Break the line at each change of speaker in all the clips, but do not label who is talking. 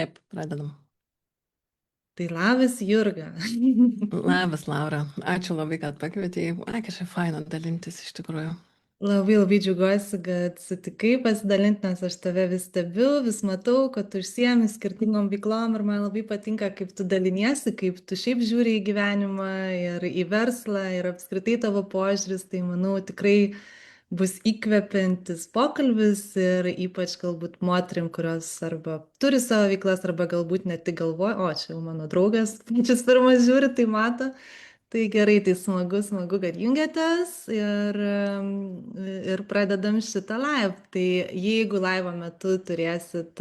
Taip, pradedam.
Tai labas, Jurga.
Labas, Laura. Ačiū labai, kad pakvietei. Ai, kažkaip faina dalintis iš tikrųjų.
Labai labai džiaugiuosi, kad sutikai pasidalinti, nes aš tave vis stebiu, vis matau, kad tu užsiemi skirtingom veiklom ir man labai patinka, kaip tu daliniesi, kaip tu šiaip žiūri į gyvenimą ir į verslą ir apskritai tavo požiūris. Tai manau tikrai bus įkvepiantis pokalbis ir ypač galbūt moterim, kurios arba turi savo veiklas, arba galbūt ne tik galvoja, o čia jau mano draugas, pačias pirmas žiūri, tai mato. Tai gerai, tai smagu, smagu, kad jungiatės ir pradedam šitą live. Tai jeigu live metu turėsit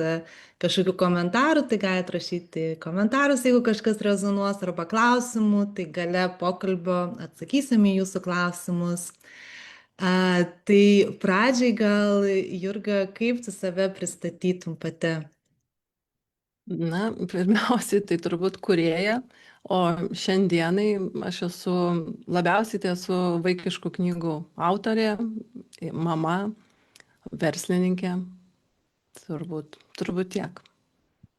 kažkokių komentarų, tai galite rašyti komentarus, jeigu kažkas rezonuos arba klausimų, tai gale pokalbio atsakysim į jūsų klausimus. Tai pradžiai gal, Jurga, kaip tu save pristatytum pati?
Na, pirmiausiai, tai turbūt kūrėja, o šiandienai aš labiausiai tai esu vaikiškų knygų autorė, mama, verslininkė, turbūt tiek.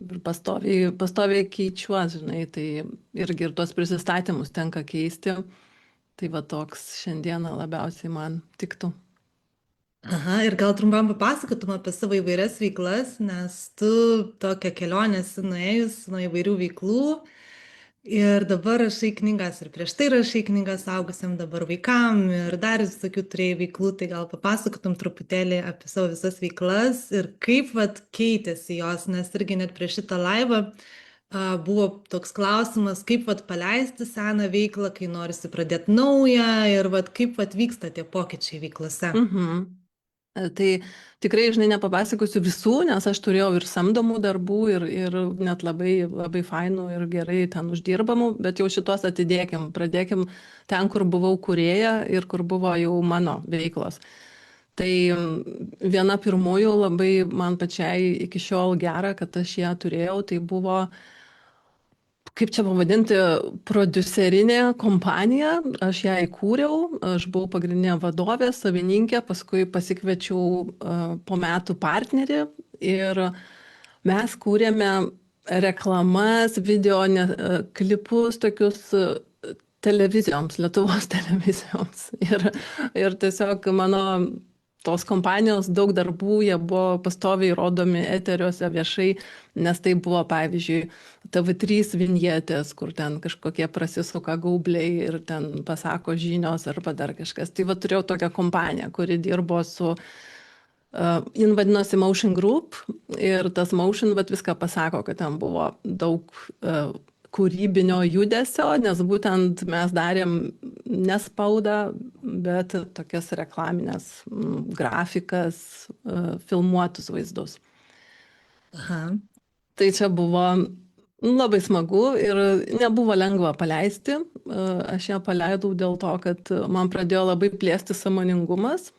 Ir pastoviai keičiuos, žinai, tai irgi ir tuos prisistatymus tenka keisti. Tai va toks šiandieną labiausiai man tiktų.
Aha, ir gal trumpam papasakotum apie savo įvairias veiklas, nes tu tokią kelionę esi nuėjus nuo įvairių veiklų ir dabar rašai knygas ir prieš tai rašai knygas augusiam dabar vaikam ir dar visokių turėjai veiklų, tai gal papasakotum truputėlį apie savo visas veiklas ir kaip vat keitėsi jos, nes irgi net prieš šitą laivą buvo toks klausimas, kaip vat paleisti seną veiklą, kai norisi pradėti naują ir vat kaip vat vyksta tie pokyčiai veiklose.
Mhm. Tai tikrai, žinai, nepapasakosiu visų, nes aš turėjau ir samdomų darbų, ir net labai, labai fainų ir gerai ten uždirbamų, bet jau šitos atidėkim, pradėkim ten, kur buvau kūrėja ir kur buvo jau mano veiklos. Tai viena pirmųjų labai man pačiai iki šiol gera, kad aš ją turėjau, tai buvo, kaip čia pavadinti, prodiuserinė kompanija. Aš ją įkūriau, aš buvau pagrindinė vadovė, savininkė, paskui pasikviečiau po metų partnerį ir mes kūrėme reklamas, video klipus tokius televizijoms, Lietuvos televizijoms. Ir tiesiog mano tos kompanijos daug darbų, jie buvo pastoviai rodomi eteriuose viešai, nes tai buvo, pavyzdžiui, TV3 vinjetės, kur ten kažkokie prasisuka gaubliai ir ten pasako žinios arba dar kažkas. Tai va turėjau tokią kompaniją, kuri dirbo su, jin vadinosi Motion Group ir tas Motion, bet viską pasako, kad ten buvo daug kūrybinio judesio, nes būtent mes darėm ne spaudą, bet tokias reklaminės grafikas, filmuotus vaizdus.
Aha.
Tai čia buvo labai smagu ir nebuvo lengva paleisti. Aš ją paleidau dėl to, kad man pradėjo labai plėsti sąmoningumas.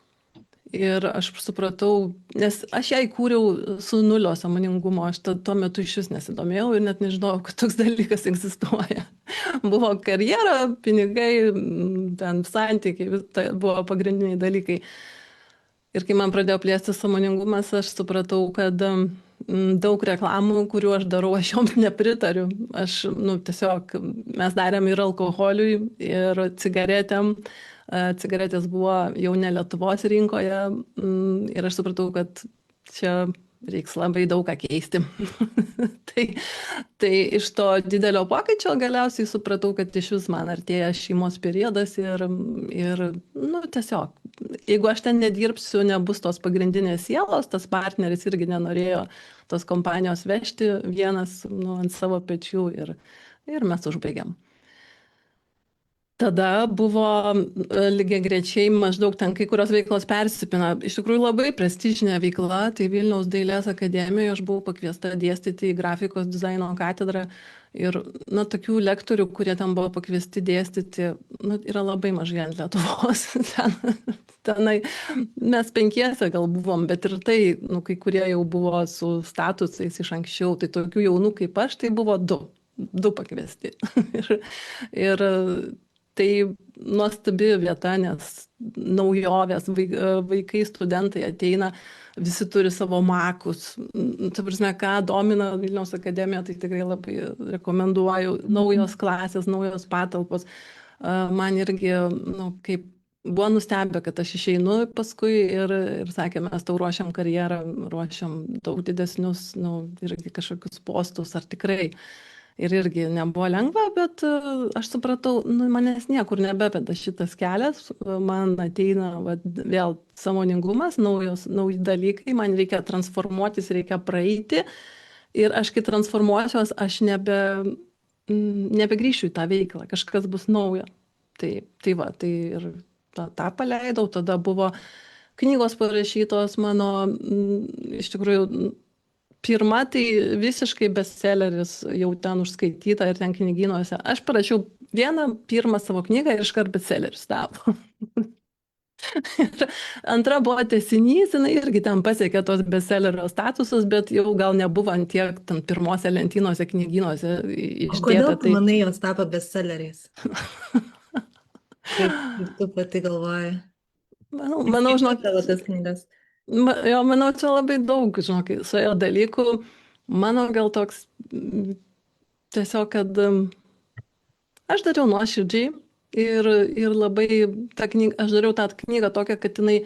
Ir aš supratau, nes aš ją įkūriau su nulio sąmoningumo, aš tuo metu iš vis nesidomėjau ir net nežinojau, kad toks dalykas egzistuoja. Buvo karjera, pinigai, ten santykiai, tai buvo pagrindiniai dalykai. Ir kai man pradėjo plėsti sąmoningumas, aš supratau, kad daug reklamų, kuriuo aš darau, aš joms nepritariu. Tiesiog mes darėm ir alkoholiui, ir cigaretėm. Cigaretės buvo jau ne Lietuvos rinkoje ir aš supratau, kad čia reiks labai daug ką keisti. tai iš to didelio pokyčio galiausiai supratau, kad iš vis man artėja šeimos periodas ir tiesiog, jeigu aš ten nedirbsiu, nebus tos pagrindinės sielos, tas partneris irgi nenorėjo tos kompanijos vežti vienas ant savo pečių ir mes užbaigėm. Tada buvo lygiagrečiai maždaug ten kai kurios veiklos persipina. Iš tikrųjų labai prestižinė veikla, tai Vilniaus dailės akademijoje aš buvau pakviesta dėstyti į grafikos dizaino katedrą. Ir tokių lektorių, kurie ten buvo pakviesti dėstyti, yra labai mažai ant Lietuvos. Tenai mes 5 gal buvom, bet ir tai, kai kurie jau buvo su statusais iš anksčiau, tai tokių jaunų kaip aš, tai buvo 2 pakviesti. ir tai nuostabi vieta, nes naujovės, vaikai, studentai ateina, visi turi savo makus. Ta prasme, ką domina Vilniaus akademija, tai tikrai labai rekomenduoju. Naujos klasės, naujos patalpos. Man irgi, nu, kaip buvo nustebę, kad aš išeinu paskui ir sakė, mes tau ruošiam karjerą, ruošiam daug didesnius, nu, irgi kažkokius postus, ar tikrai. Ir irgi nebuvo lengva, bet aš supratau, nu, manęs niekur nebeveda šitas kelias, man ateina va, vėl sąmoningumas, nauji dalykai, man reikia transformuotis, reikia praeiti. Ir aš kai transformuosiuos, aš nebegrįšiu į tą veiklą, kažkas bus naujo. Tai va, tai ir tą paleidau, tada buvo knygos parašytos mano, iš tikrųjų, pirma, tai visiškai bestselleris jau ten užskaityta ir ten knygynuose. Aš parašiau pirmą savo knygą ir iškart bestselleris tapo. Antra buvo tęsinys, jinai irgi ten pasiekė tos bestsellerio statusus, bet jau gal nebuvo ant tiek ten pirmose lentynose, knygynuose išdėta.
O kodėl tu manai, jos tapo bestselleriais? Kaip tu pati galvoji?
Manau, žinok,
tavo tas knygas.
Manau, čia labai daug, žinok, suėjo dalykų. Mano gal toks tiesiog, kad aš dariau nuoširdžiai ir labai aš dariau tą knygą tokią, kad jinai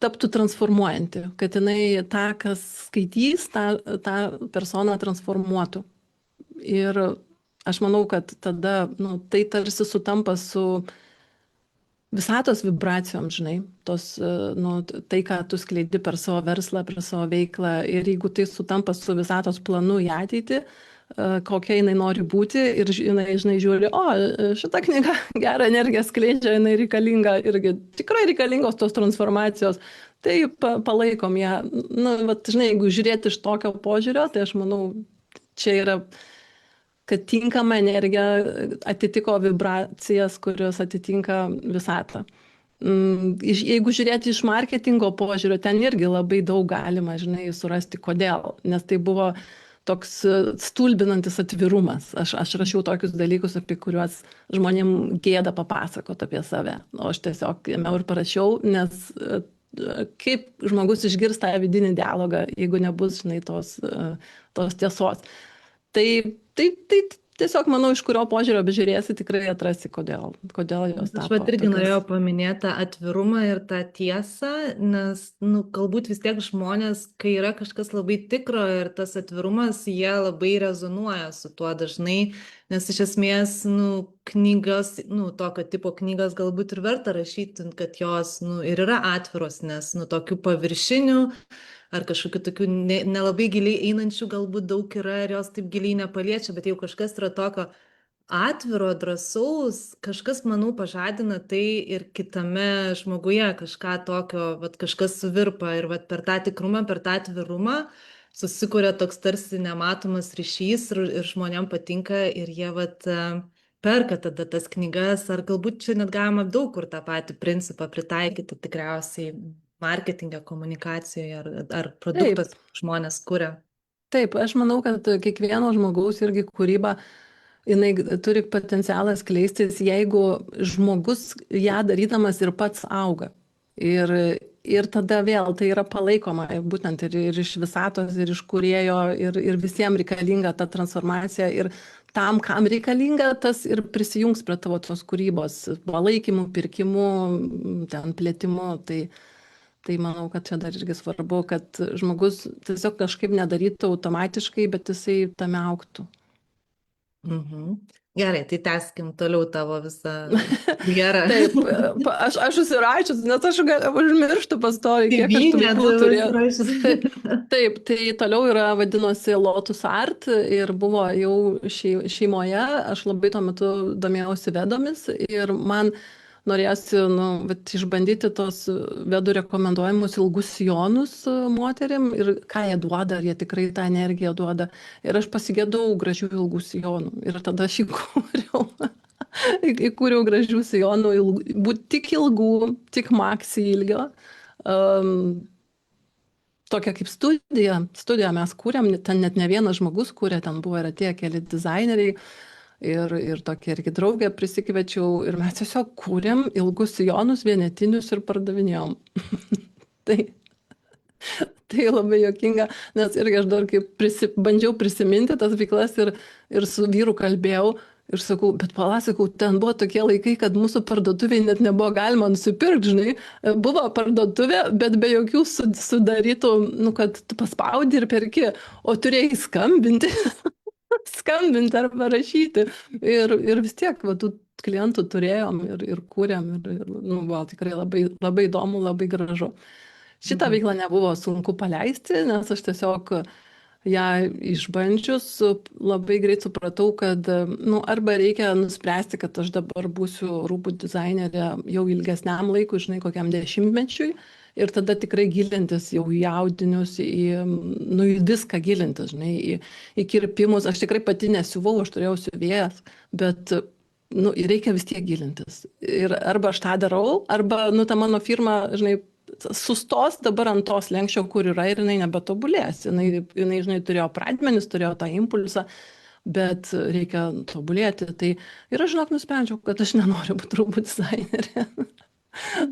taptų transformuojanti, kad jinai tą, kas skaitys, tą personą transformuotų. Ir aš manau, kad tada, nu, tai tarsi sutampa su visatos vibracijom, žinai, nu, tai, ką tu skleidi per savo verslą, per savo veiklą, ir jeigu tai sutampa su visatos planu į ateitį, kokia jinai nori būti, ir jinai, žinai, žiūri, šita knyga gerą energiją skleidžia, jinai reikalinga, irgi tikrai reikalingos tos transformacijos, tai palaikom ją. Nu, vat, žinai, jeigu žiūrėti iš tokio požiūrio, tai aš manau, čia yra, kad tinkama energija atitiko vibracijas, kurios atitinka visatą. Jeigu žiūrėti iš marketingo požiūrio, ten irgi labai daug galima, žinai, surasti kodėl, nes tai buvo toks stulbinantis atvirumas. Aš rašiau tokius dalykus, apie kuriuos žmonėm gėda papasakot apie save. O aš tiesiog ėmiau ir parašiau, nes kaip žmogus išgirs tą vidinį dialogą, jeigu nebus, žinai, tos tiesos. Tai tiesiog, manau, iš kurio požiūrio bežiūrėsi, tikrai atrasi, kodėl jos tapo.
Aš pat irgi norėjau paminėti tą atvirumą ir tą tiesą, nes, nu, galbūt vis tiek žmonės, kai yra kažkas labai tikro ir tas atvirumas, jie labai rezonuoja su tuo dažnai, nes iš esmės, nu, knygos, nu, tokio tipo knygas galbūt ir verta rašyti, kad jos, nu, ir yra atviros, nes, nu, tokių paviršinių ar kažkokių tokių nelabai giliai einančių galbūt daug yra ir jos taip giliai nepaliečia, bet jau kažkas yra tokio atviro, drąsaus, kažkas, manau, pažadina tai ir kitame žmoguje kažką tokio, vat, kažkas suvirpa ir vat, per tą tikrumą, per tą atvirumą susikuria toks tarsi nematomas ryšys ir žmonėm patinka ir jie vat, perka tada tas knygas, ar galbūt čia net galima daug kur tą patį principą pritaikyti tikriausiai marketinge, komunikacijoje ar produktas žmonės kuria.
Taip, aš manau, kad kiekvieno žmogaus irgi kūryba, jinai turi potencialą skleistis, jeigu žmogus ją darydamas ir pats auga. Ir tada vėl tai yra palaikoma, būtent ir iš visatos, ir iš kūrėjo, ir visiems reikalinga ta transformacija. Ir tam, kam reikalinga, tas ir prisijungs prie tavo tos kūrybos, palaikymu, pirkimu, ten plėtimu. Tai manau, kad čia dar irgi svarbu, kad žmogus tiesiog kažkaip nedarytų automatiškai, bet jisai tame augtų.
Gerai, tai tęskim toliau tavo visą karjerą.
Taip, aš užsirašius, nes aš užmirštu pastoviai, kiek aš tų veiklų turėjau. Taip, tai toliau vadinosi Lotus Art ir buvo jau šeimoje, aš labai tuo metu domėjausi vedomis ir man norėjosi išbandyti tos vedų rekomenduojamus ilgus sijonus moterim ir ką jie duoda, ar jie tikrai tą energiją duoda. Ir aš pasigėdau gražių ilgų sijonų. Ir tada aš įkūriau gražių sijonų, tik ilgų, tik maxi ilgio. Tokia kaip studija. Studiją mes kūrėm, ten net ne vienas žmogus kūrė, ten buvo ir atėję keli dizaineriai. Ir tokia irgi draugę prisikviečiau ir mes tiesiog kūrėm ilgus sijonus vienetinius ir pardavinėjom. Tai Tai labai juokinga, nes irgi aš dar kaip bandžiau prisiminti tas veiklas ir su vyru kalbėjau ir sakau, bet palasakau, ten buvo tokie laikai, kad mūsų parduotuviai net nebuvo galima nusipirkti, žinai, buvo parduotuvė, bet be jokių sudarytų, nu, kad tu paspaudi ir perki, o turėjai skambinti, skambinti arba rašyti. Ir vis tiek, va, tų klientų turėjom ir kūrėm ir nu, buvo tikrai labai, labai įdomu, labai gražu. Šitą
Mhm.
veiklą nebuvo sunku paleisti, nes aš tiesiog ją išbandžius labai greit supratau, kad nu, arba reikia nuspręsti, kad aš dabar būsiu rūbų dizainerė jau ilgesniam laikui, žinai, kokiam 10-mečiui. Ir tada tikrai gilintis jau į audinius, nu, į viską gilintis, žinai, į kirpimus. Aš tikrai pati nesiuvau, aš turėjau siuvėjas, bet nu, reikia vis tiek gilintis. Ir arba aš tą darau, arba, nu, ta mano firma, žinai, sustos dabar ant tos lenkščio, kur yra ir jinai nebetobulės. Jinai, žinai, turėjo pradmenis, turėjo tą impulsą, bet reikia tobulėti. Tai ir aš, žinok, nusprendžiau, kad aš nenoriu būti rūbų dizainerė.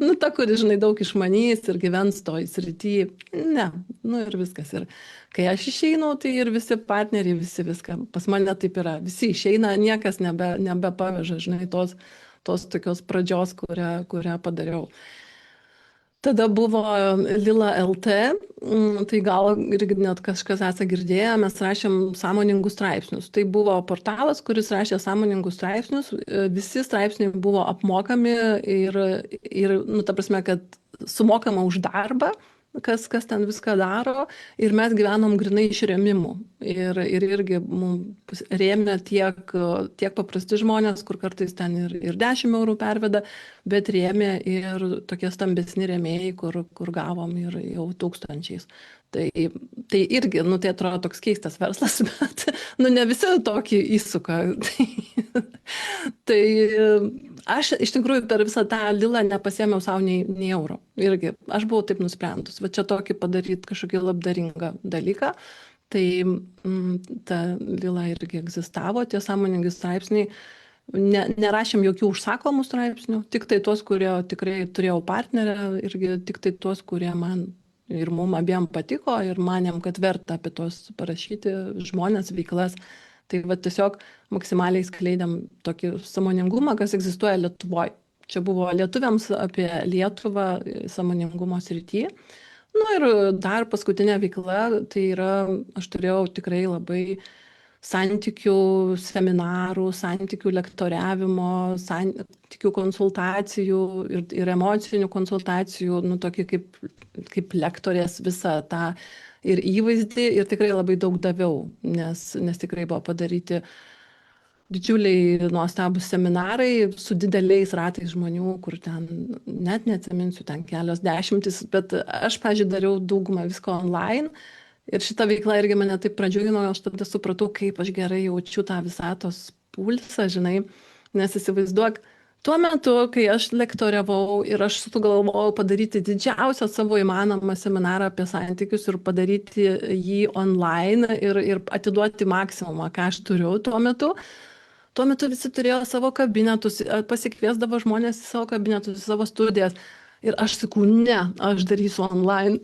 Nu, ta, kuri, žinai, daug išmanys ir gyvens toj srity. Ne, nu ir viskas. Ir kai aš išeinu, tai ir visi partneriai, visi viską. Pas mane taip yra. Visi išeina, niekas nebepaveža, žinai, tos tokios pradžios, kurią padariau. Tada buvo Lila LT, tai gal irgi net kažkas esate girdėję, mes rašėm sąmoningus straipsnius. Tai buvo portalas, kuris rašė sąmoningus straipsnius, visi straipsniai buvo apmokami ir nu, ta prasme, kad sumokama už darbą, kas ten viską daro, ir mes gyvenom grinai iš rėmimų. Ir irgi mums rėmė tiek paprasti žmonės, kur kartais ten ir 10 eurų perveda, bet rėmė ir tokie stambesni rėmėjai, kur gavom ir jau tūkstančiais. Tai irgi, nu, tai atrodo toks keistas verslas, bet nu, ne visi tokį įsuka. Tai aš iš tikrųjų per visą tą Lilą nepasėmiau savo nei euro. Irgi, aš buvau taip nusprendus, va čia tokį padaryti kažkokį labdaringą dalyką. Tai ta Lila irgi egzistavo, tie sąmoningi straipsniai. Nerašėm jokių užsakomų straipsnių, tik tai tuos, kurie tikrai turėjau partnerę, irgi tik tai tuos, kurie man ir mum abiem patiko ir manėm, kad verta apie tos parašyti žmonės, veiklas. Tai va tiesiog maksimaliai skleidėm tokį sąmoningumą, kas egzistuoja Lietuvoje. Čia buvo lietuviams apie Lietuvą sąmoningumo srity. Nu ir dar paskutinė veikla, tai yra, aš turėjau tikrai labai santykių seminarų, santykių lektoriavimo, santykių konsultacijų ir emocinių konsultacijų, nu tokį kaip lektorės visą tą ir įvaizdį, ir tikrai labai daug daviau, nes tikrai buvo padaryti didžiuliai nuostabūs seminarai su dideliais ratais žmonių, kur ten net neatsiminsiu, ten kelios dešimtis, bet aš, pavyzdžiui, dariau daugumą visko online. Ir šita veikla irgi mane taip pradžiugino, aš tada supratau, kaip aš gerai jaučiu tą visatos pulsą, žinai, nes įsivaizduok, tuo metu, kai aš lektoriavau ir aš sugalvojau padaryti didžiausią savo įmanomą seminarą apie santykius ir padaryti jį online ir atiduoti maksimumą, ką aš turiu tuo metu visi turėjo savo kabinetus, pasikviesdavo žmonės į savo kabinetus, į savo studijas. Ir aš sakau, ne, aš darysiu online.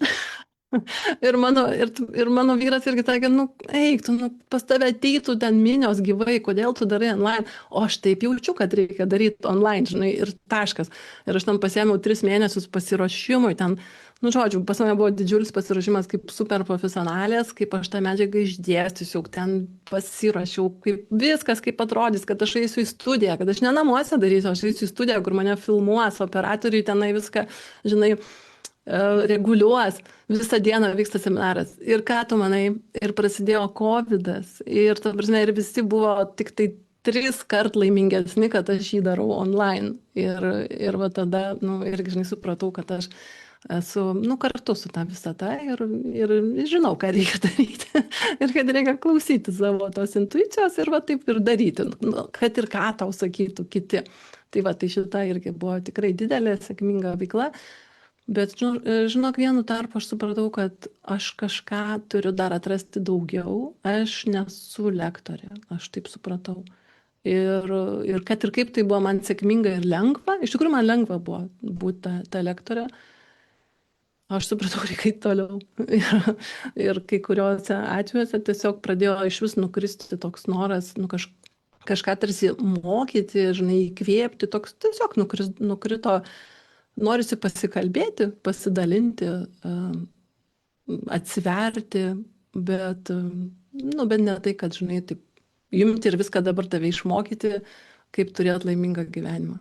Ir mano vyras irgi sakė, nu, eik, nu, pas tave ateitų ten minios gyvai, kodėl tu darai online? O aš taip jaučiu, kad reikia daryti online, žinai, ir taškas. Ir aš ten pasiėmiau 3 mėnesius pasiruošimui, ten, nu, žodžiu, pas mane buvo didžiulis pasiruošimas kaip super profesionalės, kaip aš tą medžiagą išdėstysiu, ten pasiruošiau, kaip viskas, kaip atrodys, kad aš eisiu į studiją, kad aš ne namuose darysiu, aš eisiu į studiją, kur mane filmuos, operatoriai tenai viską, žinai, reguliuos, visą dieną vyksta seminaras. Ir ką tu manai, ir prasidėjo covidas, ir, ta prasme, ir visi buvo tik tai 3 kart laimingesni, kad aš jį darau online. Ir va tada, nu, irgi, žinai, supratau, kad aš esu, nu, kartu su ta visata ir žinau, ką reikia daryti. Ir kad reikia klausyti savo tos intuicijos ir va taip ir daryti, nu, kad ir ką tau sakytų kiti. Tai va, tai šita irgi buvo tikrai didelė, sėkminga veikla. Bet, žinok, vienu tarpu aš supratau, kad aš kažką turiu dar atrasti daugiau. Aš nesu lektorė, aš taip supratau. Ir kad ir kaip tai buvo man sėkminga ir lengva, iš tikrųjų man lengva buvo būti ta lektorė. aš supratau, reikia eit toliau. Ir kai kuriuose atvejuose tiesiog pradėjo iš vis nukristi toks noras, nu, kažką tarsi mokyti, žinai, įkvėpti, toks tiesiog nukrito, norisi pasikalbėti, pasidalinti, atsiverti, bet, nu, bet ne tai, kad, žinai, taip imti ir viską dabar tave išmokyti, kaip turėti laimingą gyvenimą.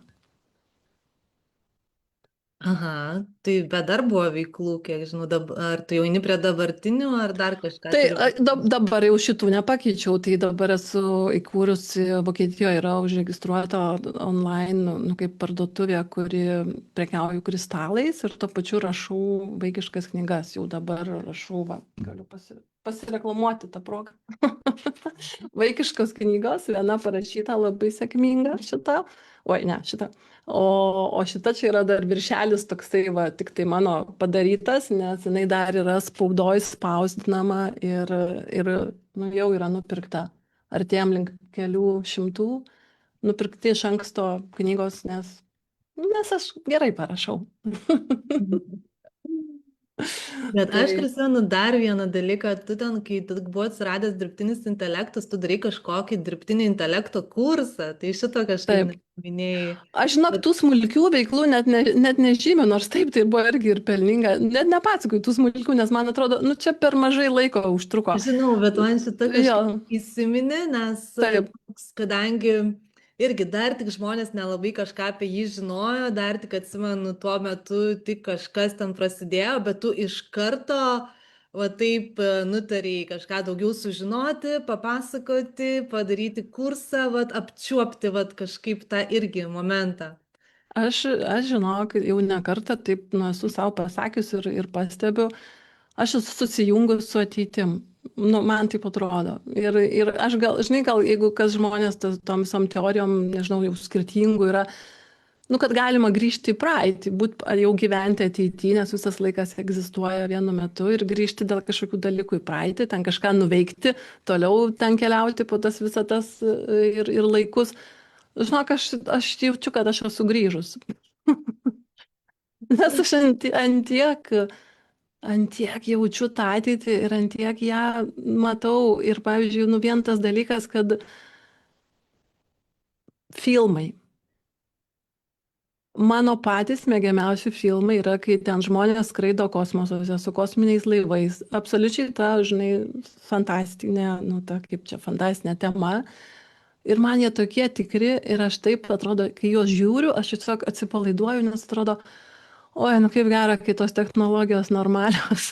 Aha, tai bet dar buvo veiklų, kiek žinau, ar tu jauni prie dabartinių, ar dar kažką
Tai
turi?
dabar jau šitų nepakeičiau, tai dabar esu įkūrusi, Vokietijoje yra užregistruota online, nu, kaip parduotuvė, kuri prekiauju kristalais ir tuo pačiu rašau vaikiškas knygas. Jau dabar rašau, va, galiu pasireklamuoti tą progą. Vaikiškos knygos, viena parašyta labai sėkminga šita, oi ne, šita. O šita čia yra dar viršelis toksai, va, tik tai mano padarytas, nes jinai dar yra spaudoj spausdinama ir nu, jau yra nupirkta. Artėjom link kelių šimtų nupirkti iš anksto knygos, nes aš gerai parašau.
Bet aš
Tai
prisimenu dar vieną dalyką, tu ten, kai buvo atsiradęs dirbtinis intelektas, tu darai kažkokį dirbtinio intelekto kursą, tai šito kažkaip
taip.
minėjai.
Aš žinok, tų smulkių veiklų net nežymiu, nors taip, tai buvo irgi ir pelninga. Net nepasakoju tų smulkių, nes man atrodo, nu čia per mažai laiko užtruko.
Žinau, bet man šita
Jo,
kažkaip įsiminė, nes
taip.
kadangi irgi dar tik žmonės nelabai kažką apie jį žinojo, dar tik atsimenu, tuo metu tik kažkas ten prasidėjo, bet tu iš karto, va taip, nutarėjai kažką daugiau sužinoti, papasakoti, padaryti kursą, va apčiuopti, va kažkaip tą irgi momentą.
Aš žinok, jau ne kartą taip, nu, esu savo pasakius ir pastebiu, aš esu susijungus su ateitim. Nu, man taip atrodo. Ir aš gal, žinai, gal jeigu kas žmonės tom visom teorijom, nežinau, jau skirtingų yra, nu, kad galima grįžti į praeitį, ar jau gyventi ateityje, nes visas laikas egzistuoja vienu metu ir grįžti dėl kažkokių dalykų į praeitį, ten kažką nuveikti, toliau ten keliauti po tas visatas ir laikus. Žinok, aš jaučiu, kad aš esu grįžus. Nes aš antiek jaučiu tą ateitį ir antiek ją matau. Ir, pavyzdžiui, nu vien tas dalykas, kad filmai. Mano patys mėgiamiausi filmai yra, kai ten žmonės skraido kosmosuose su kosminiais laivais. Absoliučiai ta, žinai, fantastinė, nu ta kaip čia fantastinė tema. Ir man jie tokie tikri ir aš taip atrodo, kai juos žiūriu, aš tiesiog atsipalaiduoju, nes atrodo, oi, nu kaip gera, kai tos technologijos normalios.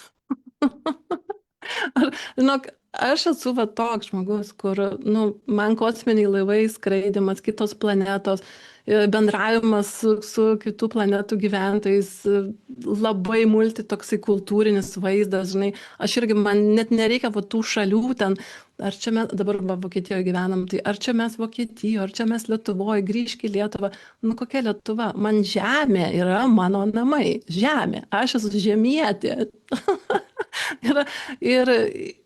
Žinok, aš esu va toks žmogus, kur, nu, man kosminiai laivai, skraidimas, kitos planetos, bendravimas su kitų planetų gyventojais, labai multitoksai kultūrinis vaizdas, žinai, aš irgi, man net nereikia va tų šalių ten, ar čia mes, dabar Vokietijoje gyvenam, tai ar čia mes Vokietijoje, ar čia mes Lietuvoje, grįžk į Lietuvą, nu kokia Lietuva, man žemė yra mano namai, žemė, aš esu žemietė.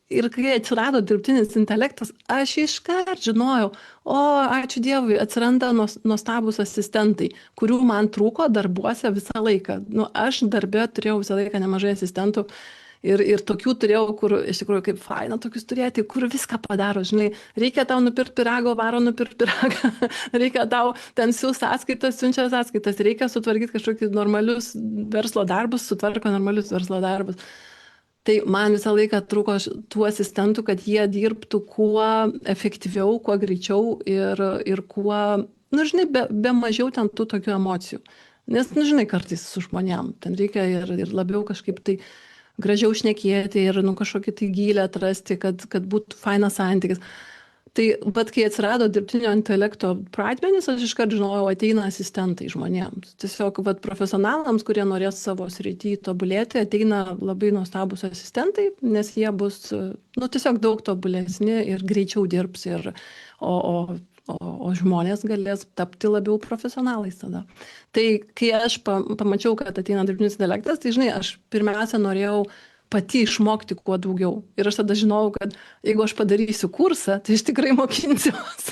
Ir kai atsirado dirbtinis intelektas, aš iškart žinojau, o ačiū Dievui, atsiranda nuostabūs asistentai, kurių man trūko darbuose visą laiką. Nu, aš darbe turėjau visą laiką nemažai asistentų ir tokių turėjau, kur iš tikrųjų kaip faina tokius turėti, kur viską padaro, žinai, reikia tau nupirkti pirago, varo nupirkti piragą, reikia tau ten siūs sąskaitas, siunčia sąskaitas, reikia sutvarkyti kažkokius normalius verslo darbus, sutvarko normalius verslo darbus. Tai man visą laiką trūko tų asistentų, kad jie dirbtų kuo efektyviau, kuo greičiau ir kuo, nu, žinai, be mažiau ten tų tokių emocijų. Nes, nu, žinai, kartais su žmonėm ten reikia ir labiau kažkaip tai gražiau šnekėti ir, nu, kažkokį tai gylę atrasti, kad būtų fainas santykis. Tai, bet kai atsirado dirbtinio intelekto pradmenis, aš iškart žinojau, ateina asistentai žmonėms. Tiesiog vat, profesionalams, kurie norės savo srityje tobulėti, ateina labai nuostabus asistentai, nes jie bus, nu, tiesiog daug tobulesni ir greičiau dirbs, o žmonės galės tapti labiau profesionalais tada. Tai kai aš pamačiau, kad ateina dirbtinis intelektas, tai, žinai, aš pirmiausia norėjau pati išmokti kuo daugiau. Ir aš tada žinojau, kad jeigu aš padarysiu kursą, tai aš tikrai mokinsiuos.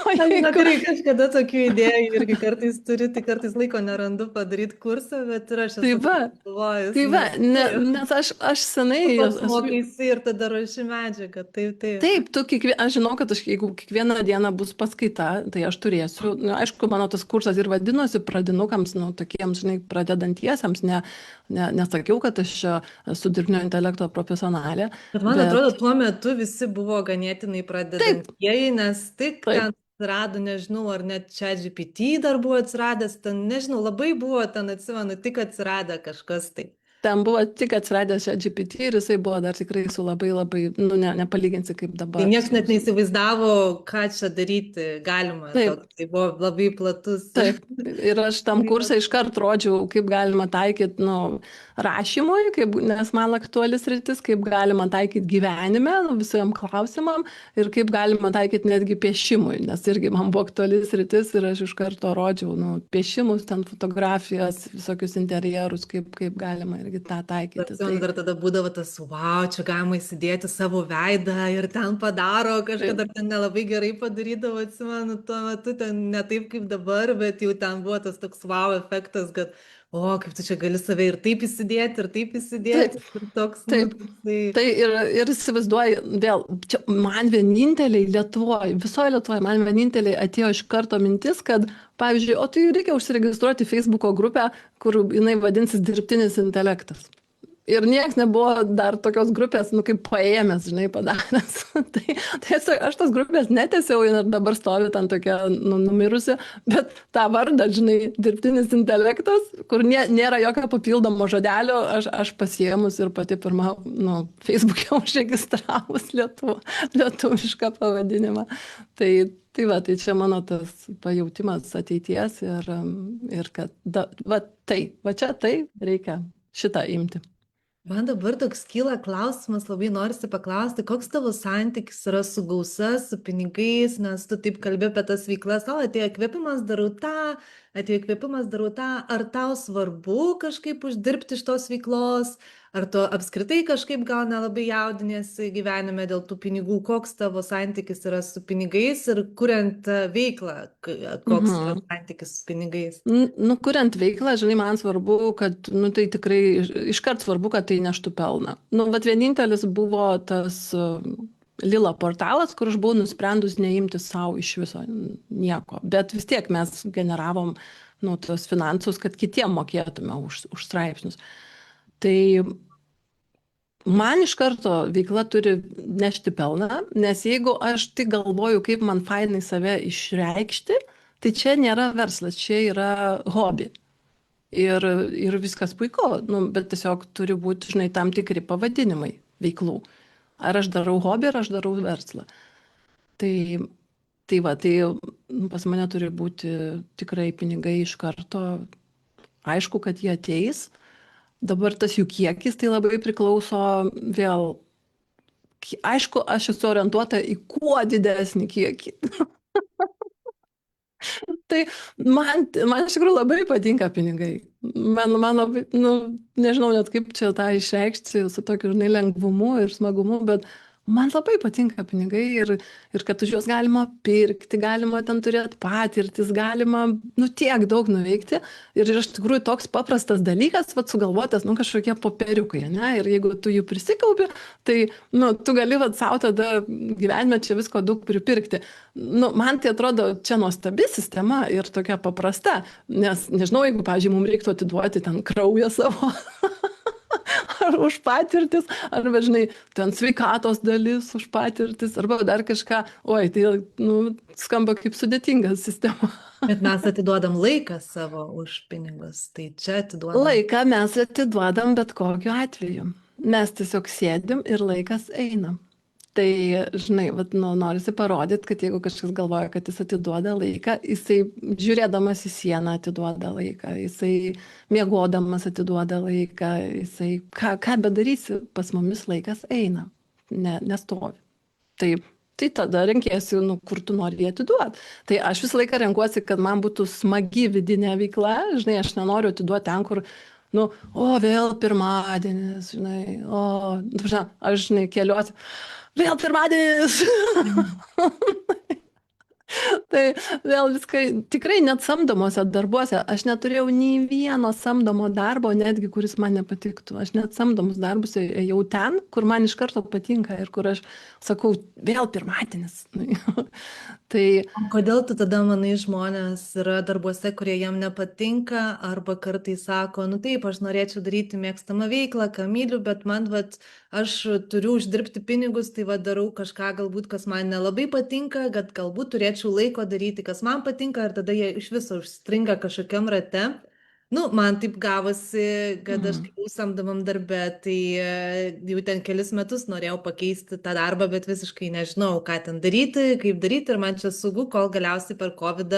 O jeigu...
Tikrai kažkada tokių idėjų irgi kartais turi, tai kartais laiko nerandu padaryti kursą, bet ir aš
Tai
esu
va,
galvojus,
tai va,
nu,
nes aš senai
tu pats
esu...
mokaisi ir tada ruoši medžiagą, taip, taip.
Taip, aš žinau, kad jeigu kiekvieną dieną bus paskaita, tai aš turėsiu, nu, aišku, mano tas kursas ir vadinosi pradinukams, nu, tokiems, žinai, pradedantiesiems, nesakiau, kad aš čia esu dirbtinio intelekto profesionalė,
Bet man atrodo,
bet
tuo metu visi buvo ganėtinai
taip,
pradedantieji, nes tik ten
taip.
atsirado, nežinau, ar net čia GPT dar buvo atsiradęs, ten, nežinau, labai buvo ten, atsimenu, tik atsiradę kažkas tai.
Ten buvo tik atsiradęs GPT ir jisai buvo dar tikrai su labai labai, nu, nepalyginsi kaip
Tai
dabar.
niekas net neįsivaizdavo, ką čia daryti galima.
Taip,
Toks, tai buvo labai platus.
taip. Ir aš tam kursą iškart rodžiau, kaip galima taikyti, nu, rašymui, nes man aktuali sritis, kaip galima taikyti gyvenime, nu, visam klausimam ir kaip galima taikyti netgi piešimui, nes irgi man buvo aktuali sritis ir aš iš karto rodžiau, nu, piešimus, ten fotografijas, visokius interjerus, kaip galima irgi tą taikyti.
Atsimenu, dar tada būdavo tas, wow, čia galima įsidėti savo veidą ir ten padaro, kažką dar ten nelabai gerai padarydavo, atsimenu, tuo metu ten ne taip kaip dabar, bet jau ten buvo tas toks wow efektas, kad, o, kaip tu čia gali save ir taip įsidėti,
Taip,
ir toks, nu,
taip.
tai...
Tai ir įsivaizduoju, vėl, čia man vieninteliai Lietuvoje, visoje Lietuvoje, man vieninteliai atėjo iš karto mintis, kad, pavyzdžiui, o tai reikia užsiregistruoti Facebooko grupę, kur jinai vadinsis dirbtinis intelektas. Ir nieks nebuvo dar tokios grupės, nu, kaip paėmęs, žinai, padaręs. tai aš tos grupės netęsiau ir dabar stovi ten tokia, nu, numirusi, bet tą vardą, žinai, dirbtinis intelektas, kur nėra jokio papildomo žodelio, aš pasiėmus ir pati pirmą, nu, Facebook'e užregistravus lietuvišką pavadinimą. Tai va, tai čia mano tas pajautimas ateities ir kad, va čia tai reikia šitą imti.
Man dabar toks kyla klausimas, labai norisi paklausti, koks tavo santykis yra su gausa, su pinigais, nes tu taip kalbi apie tas veiklas, o atėjo įkvėpimas, darau tą, ar tau svarbu kažkaip uždirbti iš tos veiklos, ar tu apskritai kažkaip gal nelabai jaudiniesi gyvenime dėl tų pinigų, koks tavo santykis yra su pinigais ir kuriant veiklą, koks yra santykis su pinigais?
Nu, kuriant veiklą, žinai, man svarbu, kad, nu, tai tikrai iškart svarbu, kad tai neštų pelną. Nu, bet vienintelis buvo tas Lila portalas, kur aš buvau nusprendus neimti savo iš viso nieko. Bet vis tiek mes generavom, nu, tos finansus, kad kitiem mokėtume už straipsnius. Tai man iš karto veikla turi nešti pelną, nes jeigu aš tik galvoju, kaip man fainai save išreikšti, tai čia nėra verslas, čia yra hobi. Ir viskas puiku, nu, bet tiesiog turi būti, žinai, tam tikri pavadinimai veiklų. Ar aš darau hobį, ar aš darau verslą. Tai pas mane turi būti tikrai pinigai iš karto. Aišku, kad jie ateis. Dabar tas jų kiekis tai labai priklauso vėl. Aišku, aš esu orientuota į kuo didesnį kiekį. Tai man iš tikrųjų labai patinka pinigai. Man labai, nu, nežinau net kaip čia tą išreikšti su tokiu, žinai, lengvumu ir smagumu, bet man labai patinka pinigai ir kad už juos galima pirkti, galima ten turėti patirtis, galima, nu, tiek daug nuveikti. Ir iš tikrųjų toks paprastas dalykas, vat sugalvotas, nu, kažkokie popieriukai, ne? Ir jeigu tu jų prisikaupi, tai, nu, tu gali, vat, savo tada gyvenime čia visko daug pripirkti. Nu, man tai atrodo čia nuostabi sistema ir tokia paprasta, nes, nežinau, jeigu, pavyzdžiui, mums reiktų atiduoti ten kraują savo, ar už patirtis, arba, žinai, ten sveikatos dalis už patirtis, arba dar kažką, oi, tai, nu, skamba kaip sudėtinga sistema.
Bet mes atiduodam laiką savo už pinigus, tai čia atiduodam.
Laiką mes atiduodam bet kokiu atveju. Mes tiesiog sėdim ir laikas eina. Tai, žinai, vat, nu, norisi parodyti, kad jeigu kažkas galvoja, kad jis atiduoda laiką, jisai žiūrėdamas į sieną atiduoda laiką, jisai miegodamas atiduoda laiką, jisai, ką bedarysi, pas mumis laikas eina, nestovi. Tai tada renkiesi, nu, kur tu nori jį atiduoti. Tai aš visą laiką renkuosi, kad man būtų smagi vidinė veikla, žinai, aš nenoriu atiduoti ten, kur, nu, o, vėl pirmadienis, žinai, aš, žinai, keliuosi. Vėl pirmadienis. Tai vėl viską, tikrai net samdomuose darbuose, aš neturėjau nei vieno samdomo darbo, netgi kuris man nepatiktų. Aš net samdomus darbus ėjau ten, kur man iš karto patinka ir kur aš sakau, vėl pirmadienis. Tai
O kodėl tu tada manai, žmonės yra darbuose, kurie jam nepatinka, arba kartais sako, nu taip, aš norėčiau daryti mėgstamą veiklą, ką myliu, bet man, vat, aš turiu uždirbti pinigus, tai va darau kažką galbūt, kas man nelabai patinka, kad galbūt turėčiau laiko daryti, kas man patinka, ir tada jie iš viso užstringa kažkokiam rate. Nu, man taip gavosi, kad aš
mhm.
kai buvau samdomam darbe, tai jau ten kelis metus norėjau pakeisti tą darbą, bet visiškai nežinau, ką ten daryti, kaip daryti, ir man čia saugu, kol galiausiai per COVID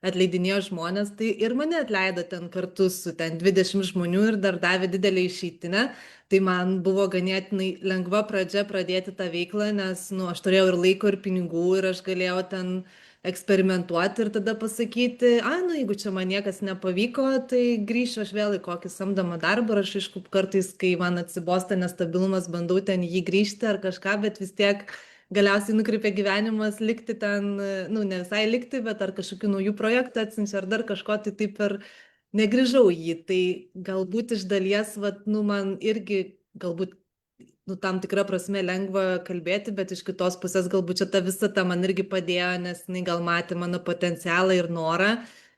atleidinėjo žmonės, tai ir mane atleido ten kartu su ten 20 žmonių ir dar davė didelį išeitinę. Tai man buvo ganėtinai lengva pradžia pradėti tą veiklą, nes nu, aš turėjau ir laiko, ir pinigų, ir aš galėjau ten eksperimentuoti ir tada pasakyti, ai, nu, jeigu čia man niekas nepavyko, tai grįšiu aš vėl į kokį samdomą darbą, ir aš aišku, kartais, kai man atsibosta nestabilumas, bandau ten jį grįžti ar kažką, bet vis tiek galiausiai nukreipia gyvenimas likti ten, nu, ne visai likti, bet ar kažkokių naujų projektų atsinčia, ar dar kažko, tai taip ir negrįžau į jį. Tai galbūt iš dalies, vat, nu, man irgi galbūt nu, tam tikra prasme lengva kalbėti, bet iš kitos pusės galbūt čia ta visata man irgi padėjo, nes jinai gal matė mano potencialą ir norą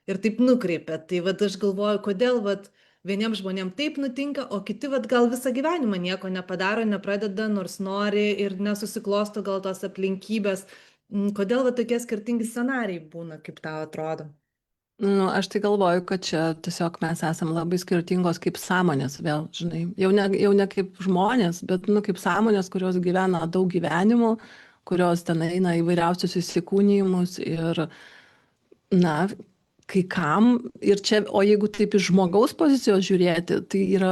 ir taip nukreipė. Tai vad aš galvoju, kodėl vad vieniems žmonėms taip nutinka, o kiti vad gal visą gyvenimą nieko nepadaro, nepradeda, nors nori ir nesusiklosto gal tos aplinkybės. Kodėl va tokie skirtingi scenarijai būna, kaip tau atrodo?
Nu, aš tai galvoju, kad čia tiesiog mes esam labai skirtingos kaip sąmonės, vėl, žinai, jau ne kaip žmonės, bet, nu, kaip sąmonės, kurios gyvena daug gyvenimų, kurios ten eina įvairiausius įsikūnijimus ir, na, kai kam, ir čia, o jeigu taip iš žmogaus pozicijos žiūrėti, tai yra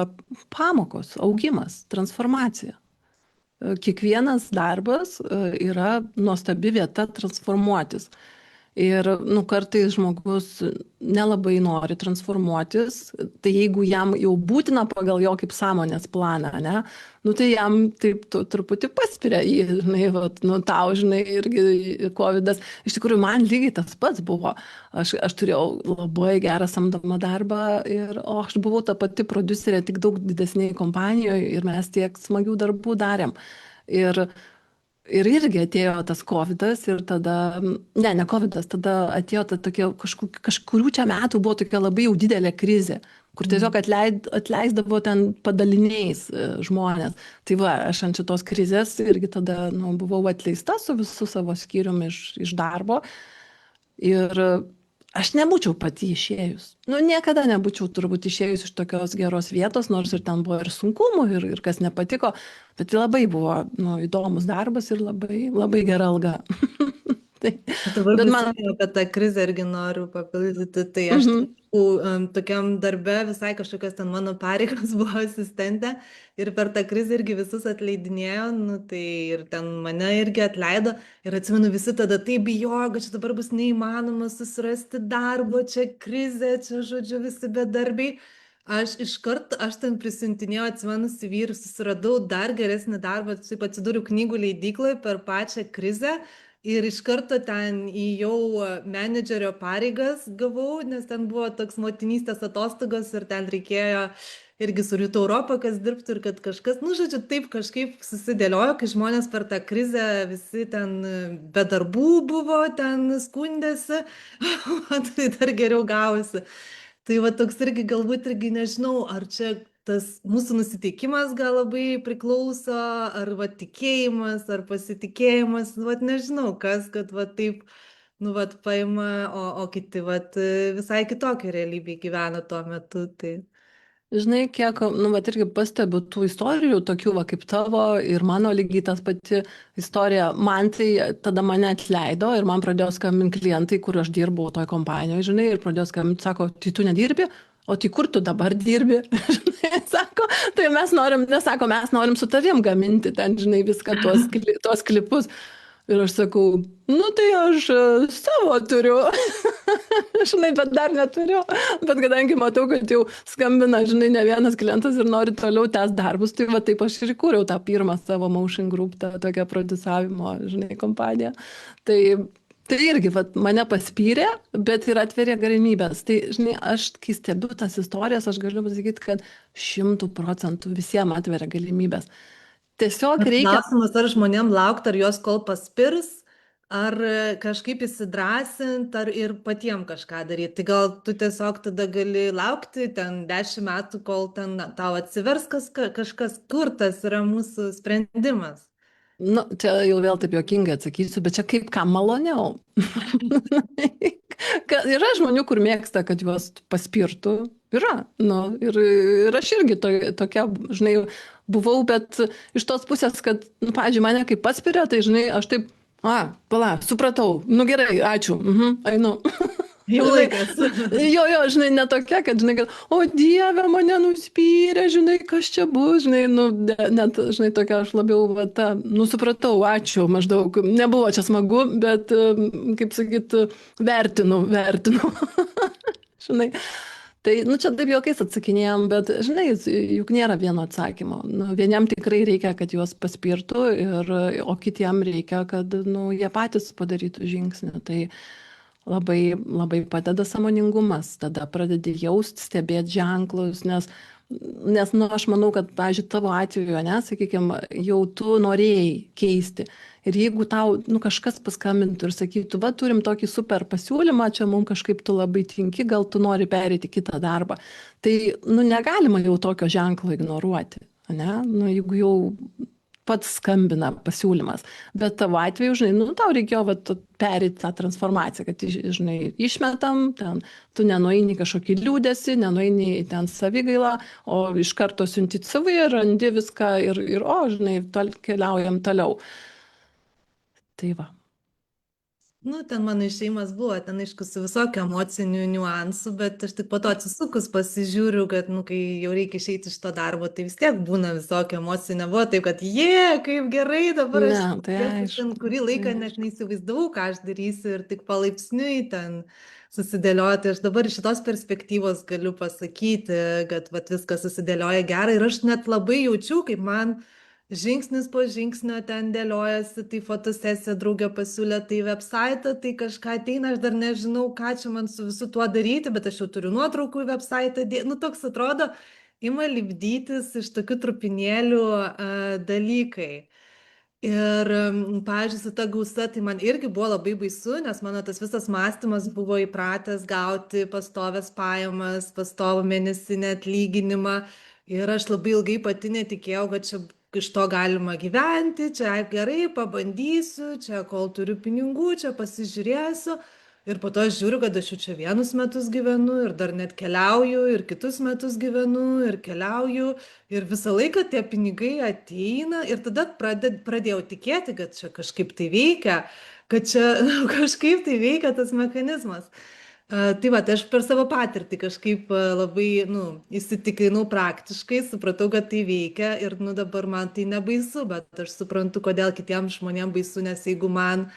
pamokos, augimas, transformacija. Kiekvienas darbas yra nuostabi vieta transformuotis. Ir nu, kartais žmogus nelabai nori transformuotis, tai jeigu jam jau būtina pagal jo kaip sąmonės planą, ne, nu, tai jam taip truputį paspiria jį, žinai, vat, nu, tau, žinai, irgi COVIDas. Iš tikrųjų, man lygiai tas pats buvo. Aš turėjau labai gerą samdomą darbą, o aš buvau ta pati prodiuserė tik daug didesnėje kompanijoje ir mes tiek smagių darbų darėm. Ir irgi atėjo tas COVIDas ir tada, ne COVIDas, tada atėjo ta tokia kažkurių čia metų buvo tokia labai jau didelė krizė, kur tiesiog atleisdavo ten padaliniais žmonės. Tai va, aš ant šitos krizės irgi tada nu, buvau atleista su visu savo skyrium iš darbo ir aš nebūčiau pati išėjus. Nu, niekada nebūčiau turbūt išėjus iš tokios geros vietos, nors ir ten buvo ir sunkumų, ir kas nepatiko, bet tai labai buvo nu, įdomus darbas ir labai, labai gera alga. Tai,
Dabar
bet man...
prisimenu apie tą krizę irgi noriu papildyti. Tai aš tokiam darbe visai kažkokios ten mano pareigos buvo asistentė ir per tą krizę irgi visus atleidinėjo, nu, tai ir ten mane irgi atleido ir atsimenu visi tada taip bijojo, kad čia dabar bus neįmanoma susirasti darbo, čia krizė, čia žodžiu visi bedarbiai. Aš ten prisintinėjau, atsimenu CV ir susiradau dar geresnį darbą, taip atsidūriau knygų leidykloje per pačią krizę. Ir iš karto ten įėjau menedžerio pareigas gavau, nes ten buvo toks motinystės atostogos ir ten reikėjo irgi su Rytų Europą, kas dirbtų ir kad kažkas, nu, žodžiu, taip kažkaip susidėliojo, kai žmonės per tą krizę visi ten be darbų buvo, ten skundėsi, tai dar geriau gavosi. Tai va toks irgi galbūt irgi nežinau, ar čia tas mūsų nusiteikimas gal labai priklauso, ar va tikėjimas, ar pasitikėjimas, va nežinau kas, kad va taip, nu va paima, o kiti va visai kitokią realybę gyvena tuo metu. Tai...
Žinai, kiek, nu, bet irgi pastebiu tų istorijų, tokių va kaip tavo ir mano lygiai tas pati istorija. Man tai tada mane atleido ir man pradėjo skambinti klientai, kur aš dirbau toj kompanijoje, žinai, ir pradėjo skambinti, sako, tai tu nedirbi, o tai kur tu dabar dirbi? Žinai, sako, tai mes norim su tavim gaminti ten, žinai, viską tuos klipus. Ir aš sakau, nu tai aš savo turiu, žinai, bet dar neturiu. Bet kadangi matau, kad jau skambina, žinai, ne vienas klientas ir nori toliau tęsti darbus, tai va taip aš ir įkūriau tą pirmą savo Motion Group, tą tokią produsavimo, žinai, kompaniją. Tai Tai irgi, vat, mane paspyrė, bet ir atverė galimybės. Tai, žinai, aš, kai stebiu tas istorijas, aš galiu pasakyti, kad 100% visiems atveria galimybės. Tiesiog
Bet
reikia.
klausimas, ar žmonėm laukti, ar jos kol paspirs, ar kažkaip įsidrasint, ar ir patiem kažką daryti. Tai gal tu tiesiog tada gali laukti ten 10 metų, kol ten tau atsivers kažkas, kur tas yra mūsų sprendimas.
Nu, čia jau vėl taip juokingai atsakysiu, bet čia kaip kam maloniau. Yra žmonių, kur mėgsta, kad juos paspirtų. Yra. Nu, ir aš irgi tokia, žinai, buvau, bet iš tos pusės, kad, nu, pavyzdžiui, mane kaip paspiria, tai, žinai, aš taip, pala, supratau, nu gerai, ačiū, einu.
Jau
Žinai,
laikas.
jo, žinai, netokia, kad, žinai, kad, o Dieve, mane nuspyrė, žinai, kas čia bus, žinai, nu, net, žinai, tokia aš labiau, va, ta, nu, supratau, ačiū, maždaug, nebuvo čia smagu, bet, kaip sakyt, vertinu, žinai. Tai, nu, čia taip juokais atsakinėjom, bet, žinai, juk nėra vieno atsakymo. Nu, vieniem tikrai reikia, kad juos paspirtų, o kitiem reikia, kad, nu, jie patys padarytų žingsnį. Tai labai, labai padeda sąmoningumas, tada pradedi jausti, stebėti ženklus, nes nu, aš manau, kad, pavyzdžiui, tavo atveju, ne, sakykime, jau tu norėjai keisti. Ir jeigu tau nu, kažkas paskambintų ir sakytų, va, turim tokį super pasiūlymą, čia mums kažkaip tu labai tinki, gal tu nori perėti kitą darbą. Tai nu, negalima jau tokio ženklo ignoruoti. Ne? Nu, jeigu jau pats skambina pasiūlymas. Bet tavo atveju, žinai, nu, tau reikėjo perėti tą transformaciją, kad, žinai, išmetam, ten, tu nenueini kažkokį liūdėsi, nenueini ten savigailą, o iš karto siunti savai, randi viską ir žinai, keliaujam toliau. Tai va.
Nu, ten mano išėjimas buvo, ten aišku, su visokių emocinių niuansų, bet aš tik po to atsisukus pasižiūriu, kad, nu, kai jau reikia išeiti iš to darbo, tai vis tiek būna visokių emocijų, nebuvo taip, kad, kaip gerai, dabar aš
Ne, tai
ten
aišku.
kurį laiką net neįsivaizdavau, ką aš darysiu ir tik palaipsniui ten susidėlioti. Aš dabar iš šitos perspektyvos galiu pasakyti, kad vat, viskas susidėlioja gerai ir aš net labai jaučiu, kaip man žingsnis po žingsnio ten dėliojasi, tai fotosesija draugė pasiūlė, tai website, tai kažką ateina, aš dar nežinau, ką čia man su visu tuo daryti, bet aš jau turiu nuotraukų į website, nu toks atrodo, ima lipdytis iš tokių trupinėlių dalykai. Ir, pavyzdžiui, su ta gausa, tai man irgi buvo labai baisu, nes mano tas visas mąstymas buvo įpratęs gauti pastovės pajamas, pastovų mėnesinį atlyginimą. Ir aš labai ilgai pati netikėjau, kad čia iš to galima gyventi, čia gerai, pabandysiu, čia kol turiu pinigų, čia pasižiūrėsiu. Ir po to aš žiūriu, kad aš jau čia vienus metus gyvenu ir dar net keliauju, ir kitus metus gyvenu ir keliauju. Ir visą laiką tie pinigai ateina ir tada pradėjau tikėti, kad čia kažkaip tai veikia, kad čia kažkaip tai veikia tas mechanizmas. Tai va, tai aš per savo patirtį kažkaip labai, nu, įsitikinau praktiškai, supratau, kad tai veikia ir, nu, dabar man tai nebaisu, bet aš suprantu, kodėl kitiems žmonėms baisu, nes jeigu man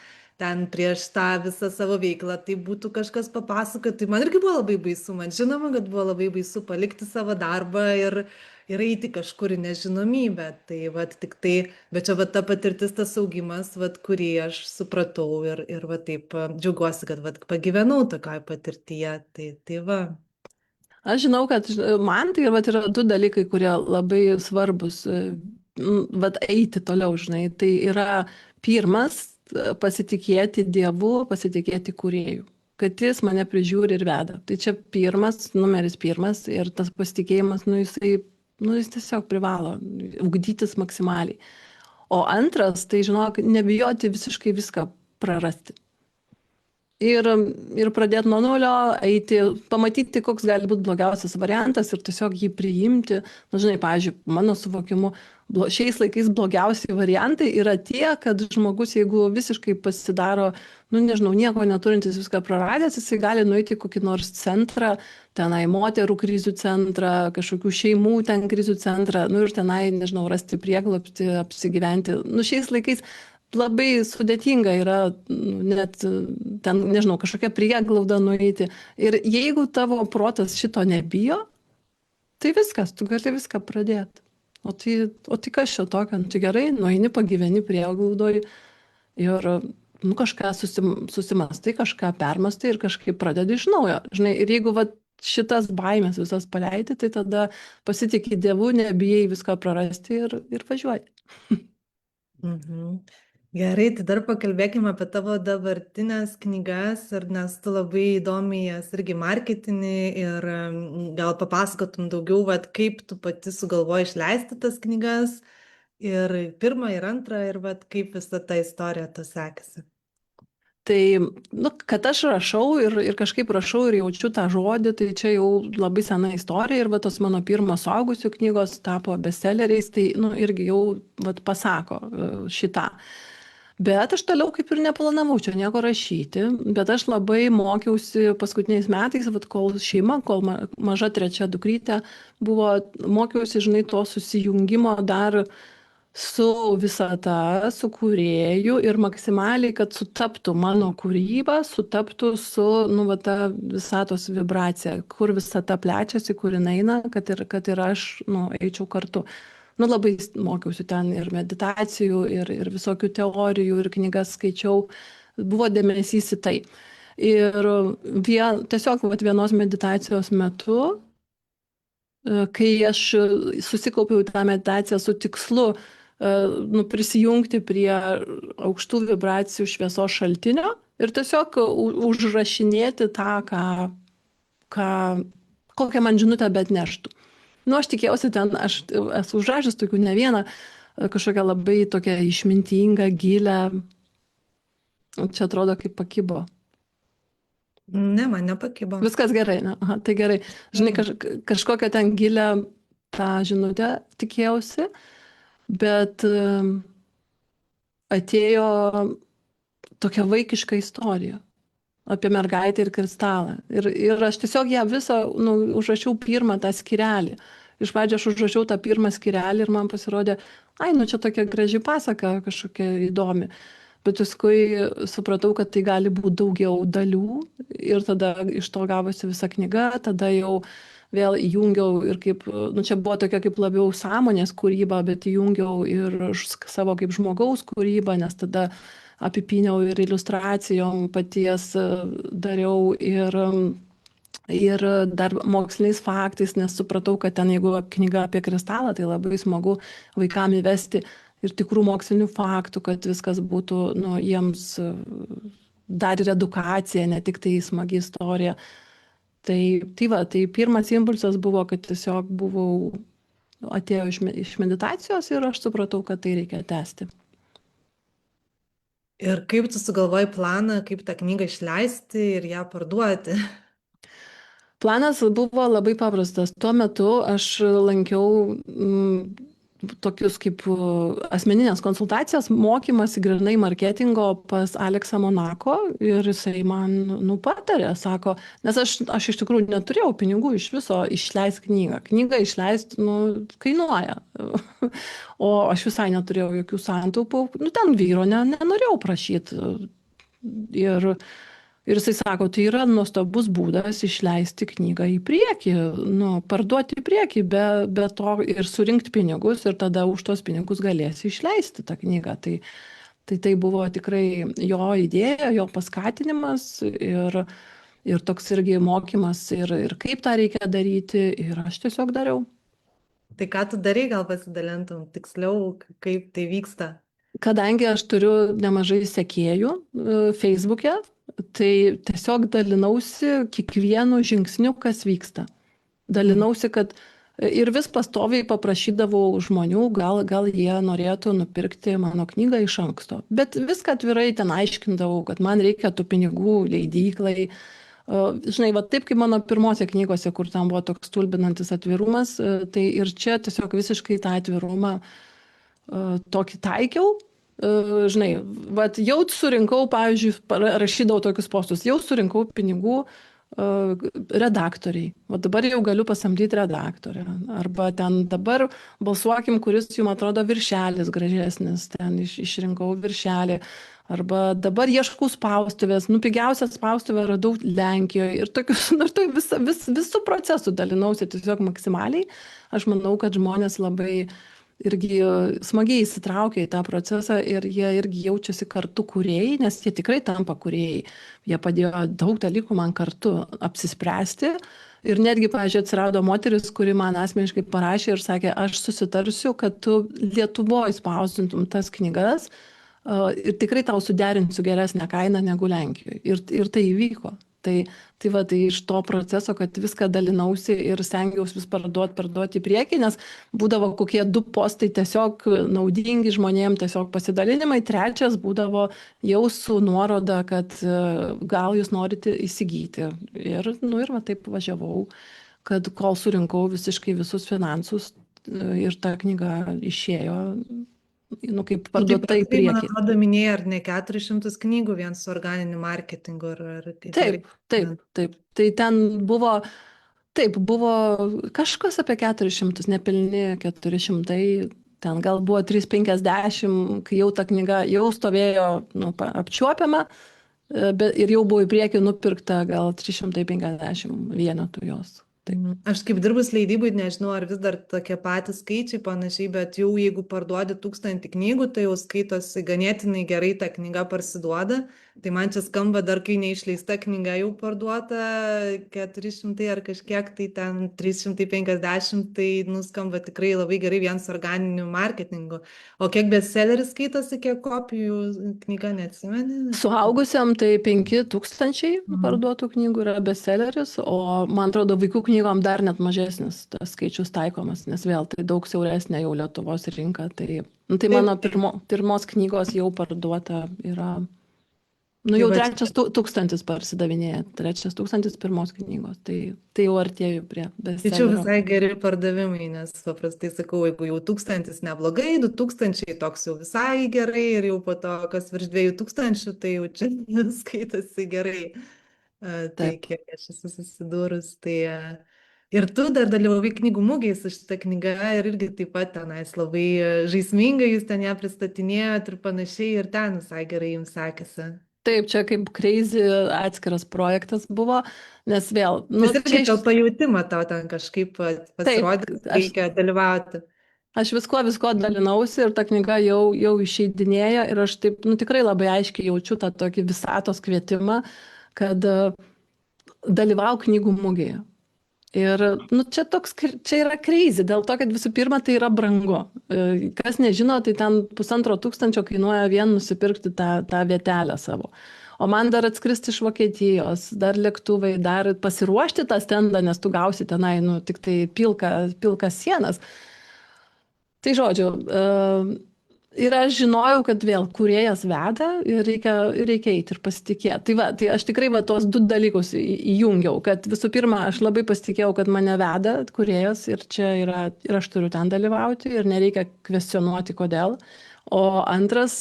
ten prieš tą visą savo veiklą tai būtų kažkas papasakot, tai man irgi buvo labai baisu, man žinoma, kad buvo labai baisu palikti savo darbą ir eiti kažkur į nežinomybę. Tai vat tik tai, bet čia vat ta patirtis, tas augimas, vat kurį aš supratau ir vat taip džiaugiuosi, kad vat pagyvenau tokioj patirtyje. Tai va.
Aš žinau, kad man tai vat, yra du dalykai, kurie labai svarbus, vat eiti toliau, žinai. Tai yra pirmas, pasitikėti Dievu, pasitikėti kūrėju, kad jis mane prižiūri ir veda. Tai čia numeris pirmas ir tas pasitikėjimas, jis tiesiog privalo ugdytis maksimaliai. O antras, tai žinok, nebijoti visiškai viską prarasti. Ir pradėti nuo nulio, eiti, pamatyti, koks gali būti blogiausias variantas ir tiesiog jį priimti. Na, žinai, pavyzdžiui, mano suvokimu, šiais laikais blogiausi variantai yra tie, kad žmogus, jeigu visiškai pasidaro, nu, nežinau, nieko neturintis, viską praradęs, jisai gali nueiti į kokį nors centrą, tenai moterų krizių centrą, kažkokių šeimų ten krizių centrą, nu ir tenai, nežinau, rasti prieglobstį, apsigyventi. Nu, šiais laikais labai sudėtinga yra net ten, nežinau, kažkokia prieglauda nueiti. Ir jeigu tavo protas šito nebijo, tai viskas, tu gali viską pradėti. O tai kas čia tokio? Tai gerai, nueini, pagyveni prieglaudoj ir nu, kažką susimastai, kažką permastai ir kažkaip pradedi iš naujo. Žinai, ir jeigu vat, šitas baimės visas paleidi, tai tada pasitikė Dievu, nebijai viską prarasti ir važiuoji.
Mhm. Gerai, tai dar pakalbėkime apie tavo dabartinės knygas, nes tu labai įdomiai jas irgi marketini ir gal papasakotum daugiau, vat, kaip tu pati sugalvoji išleisti tas knygas ir pirmą ir antrą ir vat, kaip visa ta istorija to sekasi.
Tai, nu, kad aš rašau ir kažkaip rašau ir jaučiu tą žodį, tai čia jau labai sena istorija ir va tos mano pirmos suaugusių knygos tapo bestselleriais, tai, nu, irgi jau vat, pasako šitą. Bet aš toliau kaip ir neplanavau čia nieko rašyti, bet aš labai mokiausi paskutiniais metais, vat, kol šeima, kol maža trečia dukrytė buvo, mokiausi, žinai, to susijungimo dar su visata, su kūrėju ir maksimaliai, kad sutaptų mano kūryba, sutaptų su, nu, va, ta visatos vibracija, kur visata plečiasi, kur jinai eina, kad ir aš, nu, eičiau kartu. Nu, labai mokiausi ten ir meditacijų, ir visokių teorijų, ir knygas skaičiau, buvo dėmesys į tai. Ir tiesiog vat, vienos meditacijos metu, kai aš susikaupiau tą meditaciją su tikslu, nu, prisijungti prie aukštų vibracijų šviesos šaltinio ir tiesiog užrašinėti tą, kokią man žinutę bet neštų. Nu, aš tikėjausi ten, aš esu užrašęs tokių ne vieną, kažkokią labai tokią išmintingą, gilę. Čia atrodo kaip pakibo.
Ne, man nepakibo.
Viskas gerai, ne? Aha, tai gerai. Žinai, kažkokią ten gilę tą žinutę tikėjausi, bet atėjo tokia vaikiška istorija apie mergaitę ir kristalą. Ir aš tiesiog ją visą, nu, užrašiau pirmą tą skyrelį. Iš pradžio aš užrašiau tą pirmą skyrelį ir man pasirodė, nu čia tokia graži pasaka, kažkokia įdomi. Bet paskui supratau, kad tai gali būti daugiau dalių ir tada iš to gavosi visa knyga, tada jau vėl įjungiau ir kaip, nu čia buvo tokia kaip labiau sąmonės kūryba, bet įjungiau ir savo kaip žmogaus kūrybą, nes tada apipyniau ir iliustracijom paties dariau ir dar moksliniais faktais, nes supratau, kad ten jeigu knyga apie kristalą, tai labai smagu vaikam įvesti ir tikrų mokslinių faktų, kad viskas būtų, nu, jiems dar ir edukacija, ne tik tai smagi istorija. Tai pirmas impulsas buvo, kad tiesiog atėjo iš meditacijos ir aš supratau, kad tai reikia tęsti.
Ir kaip tu sugalvoji planą, kaip tą knygą išleisti ir ją parduoti?
Planas buvo labai paprastas. Tuo metu aš lankiau tokius kaip asmeninės konsultacijas, mokymasi grynai marketingo pas Aleksą Monako ir jisai man, nu, patarė, sako, nes aš iš tikrųjų neturėjau pinigų iš viso išleisti knygą. Knygą išleisti, nu, kainuoja. O aš visai neturėjau jokių santaupų. Nu, ten vyro nenorėjau prašyti. Ir jisai sako, tai yra nuostabus būdas išleisti knygą į priekį, nu, parduoti į priekį, be to ir surinkti pinigus ir tada už tos pinigus galėsi išleisti tą knygą. Tai buvo tikrai jo idėja, jo paskatinimas ir toks irgi mokymas ir kaip tą reikia daryti ir aš tiesiog dariau.
Tai ką tu darai, gal pasidalintum tiksliau, kaip tai vyksta?
Kadangi aš turiu nemažai sekėjų Facebook'e, tai tiesiog dalinausi kiekvienu žingsniu, kas vyksta. Dalinausi, kad ir vis pastoviai paprašydavau žmonių, gal jie norėtų nupirkti mano knygą iš anksto. Bet viską atvirai ten aiškindavau, kad man reikia tų pinigų leidyklai. Žinai, va taip kaip mano pirmose knygose, kur ten buvo toks stulbinantis atvirumas, tai ir čia tiesiog visiškai tą atvirumą tokį taikiau. Žinai, vat jau surinkau, pavyzdžiui, rašydavau tokius postus, jau surinkau pinigų redaktoriai. O dabar jau galiu pasamdyti redaktorę. Arba ten dabar balsuokim, kuris jums atrodo viršelis gražesnis. Ten išrinkau viršelį. Arba dabar ieškau spaustuvės. Nu, pigiausią spaustuvę radau Lenkijoje. Ir tokius, visų procesų dalinausi tiesiog maksimaliai. Aš manau, kad žmonės labai irgi smagiai įsitraukia į tą procesą ir jie irgi jaučiasi kartu kūrėjai, nes jie tikrai tampa kūrėjai. Jie padėjo daug dalykų man kartu apsispręsti. Ir netgi, pavyzdžiui, atsirado moteris, kuri man asmeniškai parašė ir sakė, aš susitarsiu, kad tu Lietuvoje spausdintum tas knygas ir tikrai tau suderinsiu geresnę kainą negu Lenkijoje. Ir tai įvyko. Tai va, tai iš to proceso, kad viską dalinausi ir stengiausi vis parduoti į priekį, nes būdavo kokie 2 postai tiesiog naudingi žmonėm, tiesiog pasidalinimai, 3 būdavo jau su nuoroda, kad gal jūs norite įsigyti. Ir va taip važiavau, kad kol surinkau visiškai visus finansus ir ta knyga išėjo, kaip parduota į
Tai, man
priekį.
atrodo, minėjai, ar ne 400 knygų vien su organiniu marketingu, ar
Taip. Tai ten buvo, kažkas apie 400, nepilni 400, ten gal buvo 350, kai jau ta knyga jau stovėjo apčiuopiama, ir jau buvo į priekį nupirkta gal 350 vienetų jos.
Aš kaip dirbus leidybui, nežinau, ar vis dar tokie patys skaičiai panašiai, bet jau jeigu parduodi 1000 knygų, tai jau skaitosi ganėtinai gerai, ta knyga parsiduoda. Tai man čia skamba dar, kai neišleista knyga jau parduota 400 ar kažkiek, tai ten 350, tai nuskamba tikrai labai gerai vien su organiniu marketingu. O kiek bestselleris skaitosi, kiek kopijų knyga, neatsimeni?
Suaugusiam tai 5000 parduotų knygų yra bestselleris, o man atrodo vaikų knygom dar net mažesnis tas skaičius taikomas, nes vėl tai daug siauresnė jau Lietuvos rinka. Tai mano pirmos knygos jau parduota yra, jau 3000 parsidavinėja, 3000 pirmos knygos, tai jau artėju prie bestsellerio.
Tai čia visai geri pardavimai, nes paprastai sakau, jeigu jau 1000 neblogai, 2000 toks jau visai gerai ir jau po to, kas virš 2000, tai jau čia skaitasi gerai. Tai kiek aš esu susidūrus, tai ir tu dar dalyvavai knygų mugėje su šitą knygą ir irgi taip pat tenais labai žaismingai jūs ten ją pristatinėjot ir panašiai, ir ten visai gerai jums sekėsi.
Taip, čia kaip crazy atskiras projektas buvo, nes vėl...
Vis irgi tau pajautimą tau ten kažkaip pasirodyti, reikia dalyvauti.
Aš visko dalinausi ir ta knyga jau išeidinėja ir aš taip, tikrai labai aiškiai jaučiu tą tokį visatos kvietimą, kad dalyvau knygų mugėje. Ir čia yra crazy, dėl to, kad visų pirma tai yra brangu. Kas nežino, tai ten 1500 kainuoja vien nusipirkti tą vietelę savo. O man dar atskristi iš Vokietijos, dar lėktuvai, dar pasiruošti tą stendą, nes tu gausi tenai, tik tai pilkas sienas. Tai žodžiu, ir aš žinojau, kad vėl kūrėjas veda ir reikia eiti ir pasitikėti. Tai aš tikrai tos 2 dalykus įjungiau, kad visų pirma, aš labai pasitikėjau, kad mane veda kūrėjas ir aš turiu ten dalyvauti ir nereikia kvestionuoti, kodėl. O antras,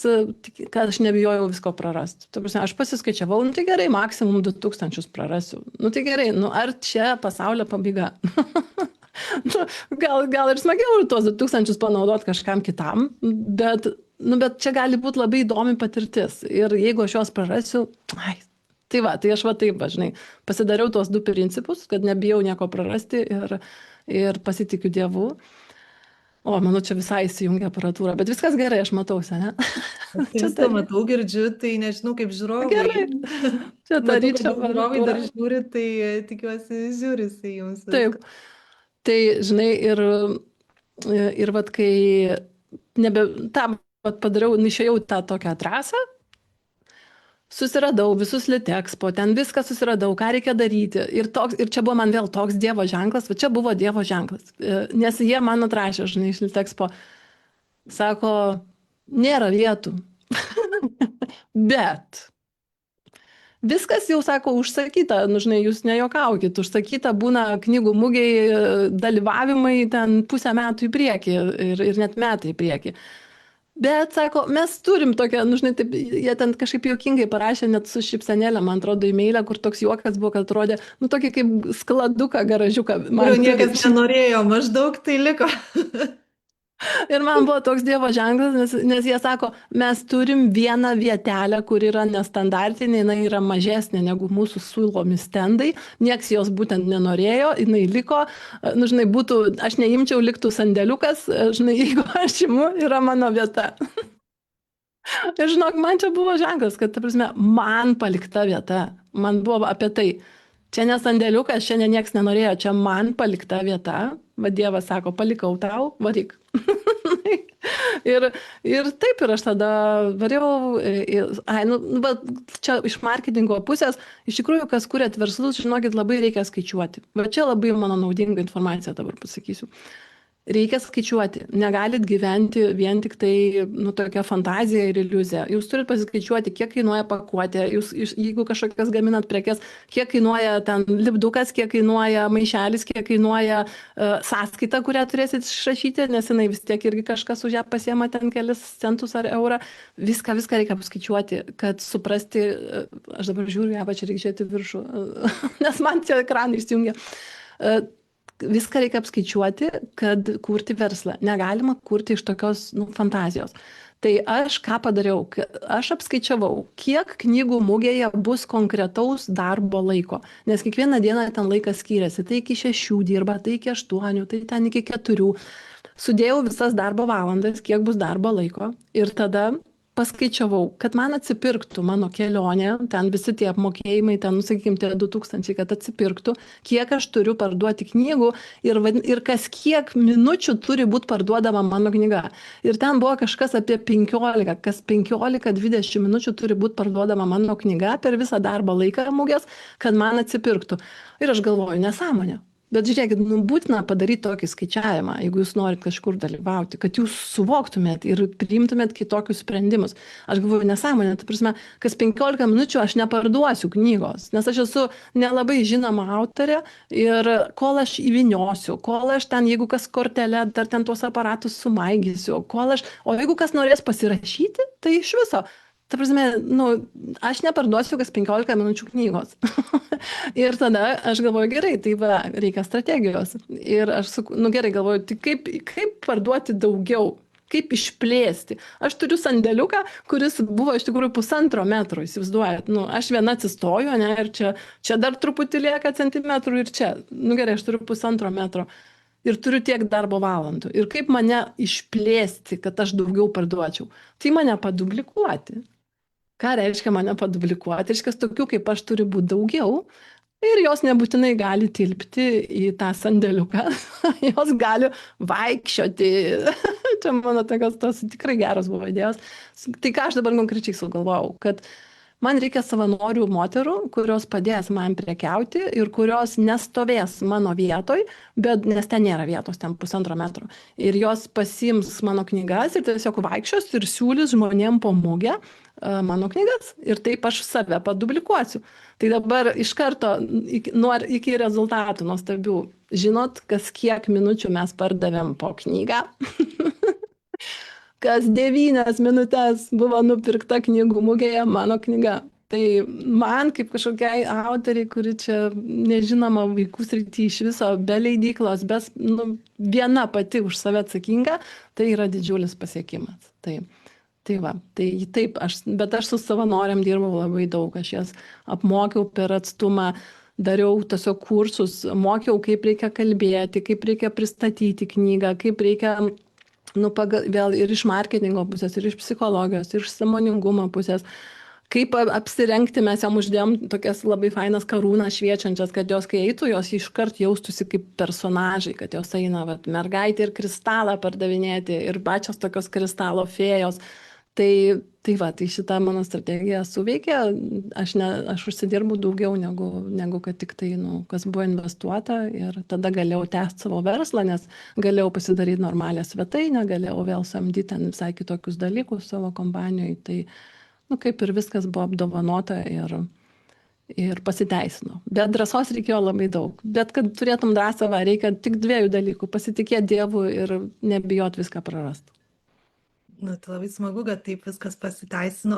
kad aš nebijojau visko prarasti. Aš pasiskaičiavau, tai gerai, maksimum 2000 prarasiu. Tai gerai, ar čia pasaulio pabaiga? Gal ir smagiau tuos 2000 panaudoti kažkam kitam, bet čia gali būti labai įdomi patirtis. Ir jeigu aš juos prarasiu, tai aš taip, žinai, pasidariau tuos 2 principus, kad nebijau nieko prarasti ir pasitikiu Dievu. O, manau, čia visai įsijungia aparatūra, bet viskas gerai, aš matausi, ne?
Čia matau, girdžiu, tai nežinau kaip žiūrovai.
Gerai. Čia ta ryčio
žiūrovai dar žiūri, tai tikiuosi žiūrisi jums.
Taip. Tai, žinai, ir kai padariau, išėjau tą tokią trasą, susiradau visus Litexpo, ten viską susiradau, ką reikia daryti. Ir čia buvo man vėl toks Dievo ženklas, čia buvo Dievo ženklas. Nes jie man atrašė, žinai, iš Litexpo, sako, nėra vietų. Bet... Viskas jau, sako, užsakyta, žinai, jūs nejuokaukit, užsakyta būna knygų mugėje dalyvavimai ten 1,5 metų į priekį ir net metai į priekį. Bet, sako, mes turim tokią, žinai, taip, jie ten kažkaip juokingai parašė, net su šypsenėlė, man atrodo, e-mailę, kur toks juokas buvo, kad atrodė, tokį kaip skladuką, garažiuką.
Kurio niekas nenorėjo, maždaug tai liko.
Ir man buvo toks Dievo ženklas, nes jie sako, mes turim vieną vietelę, kur yra nestandartinė, jinai yra mažesnė negu mūsų siūlomi stendai, nieks jos būtent nenorėjo, jinai liko, nu, žinai, būtų, aš neimčiau, liktų sandėliukas, žinai, jeigu aš imu, yra mano vieta. Ir žinok, man čia buvo ženklas, kad, ta prasme, man palikta vieta, man buvo apie tai. Čia ne sandėliukas, šiandien nieks nenorėjo, čia man palikta vieta, va Dievas sako, palikau tau, varyk. ir, ir taip, ir aš tada variau, nu, bet čia iš marketingo pusės, iš tikrųjų, kas kuriat verslus, žinokit, labai reikia skaičiuoti. Va čia labai mano naudinga informacija dabar pasakysiu. Reikia skaičiuoti. Negalit gyventi vien tik tai, nu, tokia fantazija ir iliuzija. Jūs turit pasiskaičiuoti, kiek kainuoja pakuotė, jūs, jeigu kažkokias gaminat prekes, kiek kainuoja ten lipdukas, kiek kainuoja maišelis, kiek kainuoja sąskaita, kurią turėsit išrašyti, nes jinai vis tiek irgi kažkas už ją pasiema ten kelis centus ar eurą. Viską reikia paskaičiuoti, kad suprasti, aš dabar žiūriu ją, čia reikia žiūrėti viršų, nes man čia ekranai išsijungia. Viską reikia apskaičiuoti, kad kurti verslą. Negalima kurti iš tokios, nu, fantazijos. Tai aš ką padariau? Aš apskaičiavau, kiek knygų mugėje bus konkretaus darbo laiko. Nes kiekvieną dieną ten laikas skiriasi. Tai iki 6 dirba, tai iki 8, tai ten iki 4. Sudėjau visas darbo valandas, kiek bus darbo laiko. Ir tada paskaičiavau, kad man atsipirktų mano kelionė, ten visi tie apmokėjimai, ten, sakykime, tie 2000, kad atsipirktų, kiek aš turiu parduoti knygų ir kas kiek minučių turi būti parduodama mano knyga. Ir ten buvo kažkas apie 15, kas 15-20 minučių turi būti parduodama mano knyga per visą darbo laiką mugės, kad man atsipirktų. Ir aš galvoju, nesąmonė. Bet žiūrėkit, nu, būtina padaryti tokį skaičiavimą, jeigu jūs norit kažkur dalyvauti, kad jūs suvoktumėt ir priimtumėt kitokius sprendimus. Aš galvoju, nesąmonė, ta prasme, kas 15 minučių aš neparduosiu knygos, nes aš esu nelabai žinoma autorė ir kol aš įviniosiu, kol aš ten, jeigu kas kortelę, dar ten tuos aparatus sumaigysiu, o jeigu kas norės pasirašyti, tai iš viso. Ta prasme, nu, aš neparduosiu kas 15 minučių knygos. Ir tada aš galvoju, gerai, tai va, reikia strategijos. Ir aš, nu gerai, galvoju, tai kaip parduoti daugiau, kaip išplėsti. Aš turiu sandėliuką, kuris buvo iš tikrųjų 1,5 metro, įsivaizduojat. Nu, aš viena atsistoju, ne, ir čia dar truputį lieka centimetrų ir čia. Nu gerai, aš turiu 1,5 metro. Ir turiu tiek darbo valandų. Ir kaip mane išplėsti, kad aš daugiau parduočiau. Tai mane padublikuoti. Ką reiškia mane padublikuoti? Reiškia, tokių kaip aš turi būti daugiau ir jos nebūtinai gali tilpti į tą sandėliuką. Jos gali vaikščioti. Čia mano tokios tos tikrai geros buvo idėjos. Tai ką aš dabar konkrečiai sugalvojau, kad man reikia savanorių moterų, kurios padės man prekiauti ir kurios nestovės mano vietoj, bet nes ten nėra vietos, ten 1,5 metro. Ir jos pasiims mano knygas ir tiesiog vaikščios ir siūlys žmonėm po mugę mano knygas. Ir taip aš save padublikuosiu. Tai dabar iš karto iki rezultatų nuostabių. Žinot, kas kiek minučių mes pardavėm po knygą? Kas 9 minutės buvo nupirkta knygų mugėje mano knyga. Tai man kaip kažkokiai autoriai, kuri čia nežinoma vaikų srity iš viso, be leidyklos, viena pati už save atsakinga, tai yra didžiulis pasiekimas. Tai va, tai taip, bet aš su savanoriam dirbau labai daug, aš jas apmokiau per atstumą, dariau tiesiog kursus, mokiau, kaip reikia kalbėti, kaip reikia pristatyti knygą, kaip reikia, nu, vėl ir iš marketingo pusės, ir iš psichologijos, ir iš sąmoningumo pusės, kaip apsirengti, mes jam uždėjom tokias labai fainas karūnas šviečiančias, kad jos, kai eitų, jos iškart jaustųsi kaip personažai, kad jos eina, mergaitė ir kristalą pardavinėti, ir pačios tokios kristalo fėjos. Tai šita mano strategija suveikė, aš užsidirbu daugiau negu kad tik tai, kas buvo investuota, ir tada galėjau tęsti savo verslą, nes galėjau pasidaryti normalią svetainę, galėjau vėl samdyti ten visai kitokius dalykus savo kompanijoje, tai kaip ir viskas buvo apdovanota ir pasiteisino. Bet drąsos reikėjo labai daug. Bet kad turėtum drąsą, reikia tik 2 dalykų - pasitikėti Dievu ir nebijot viską prarasti.
Nu, tai labai smagu, kad taip viskas pasiteisino.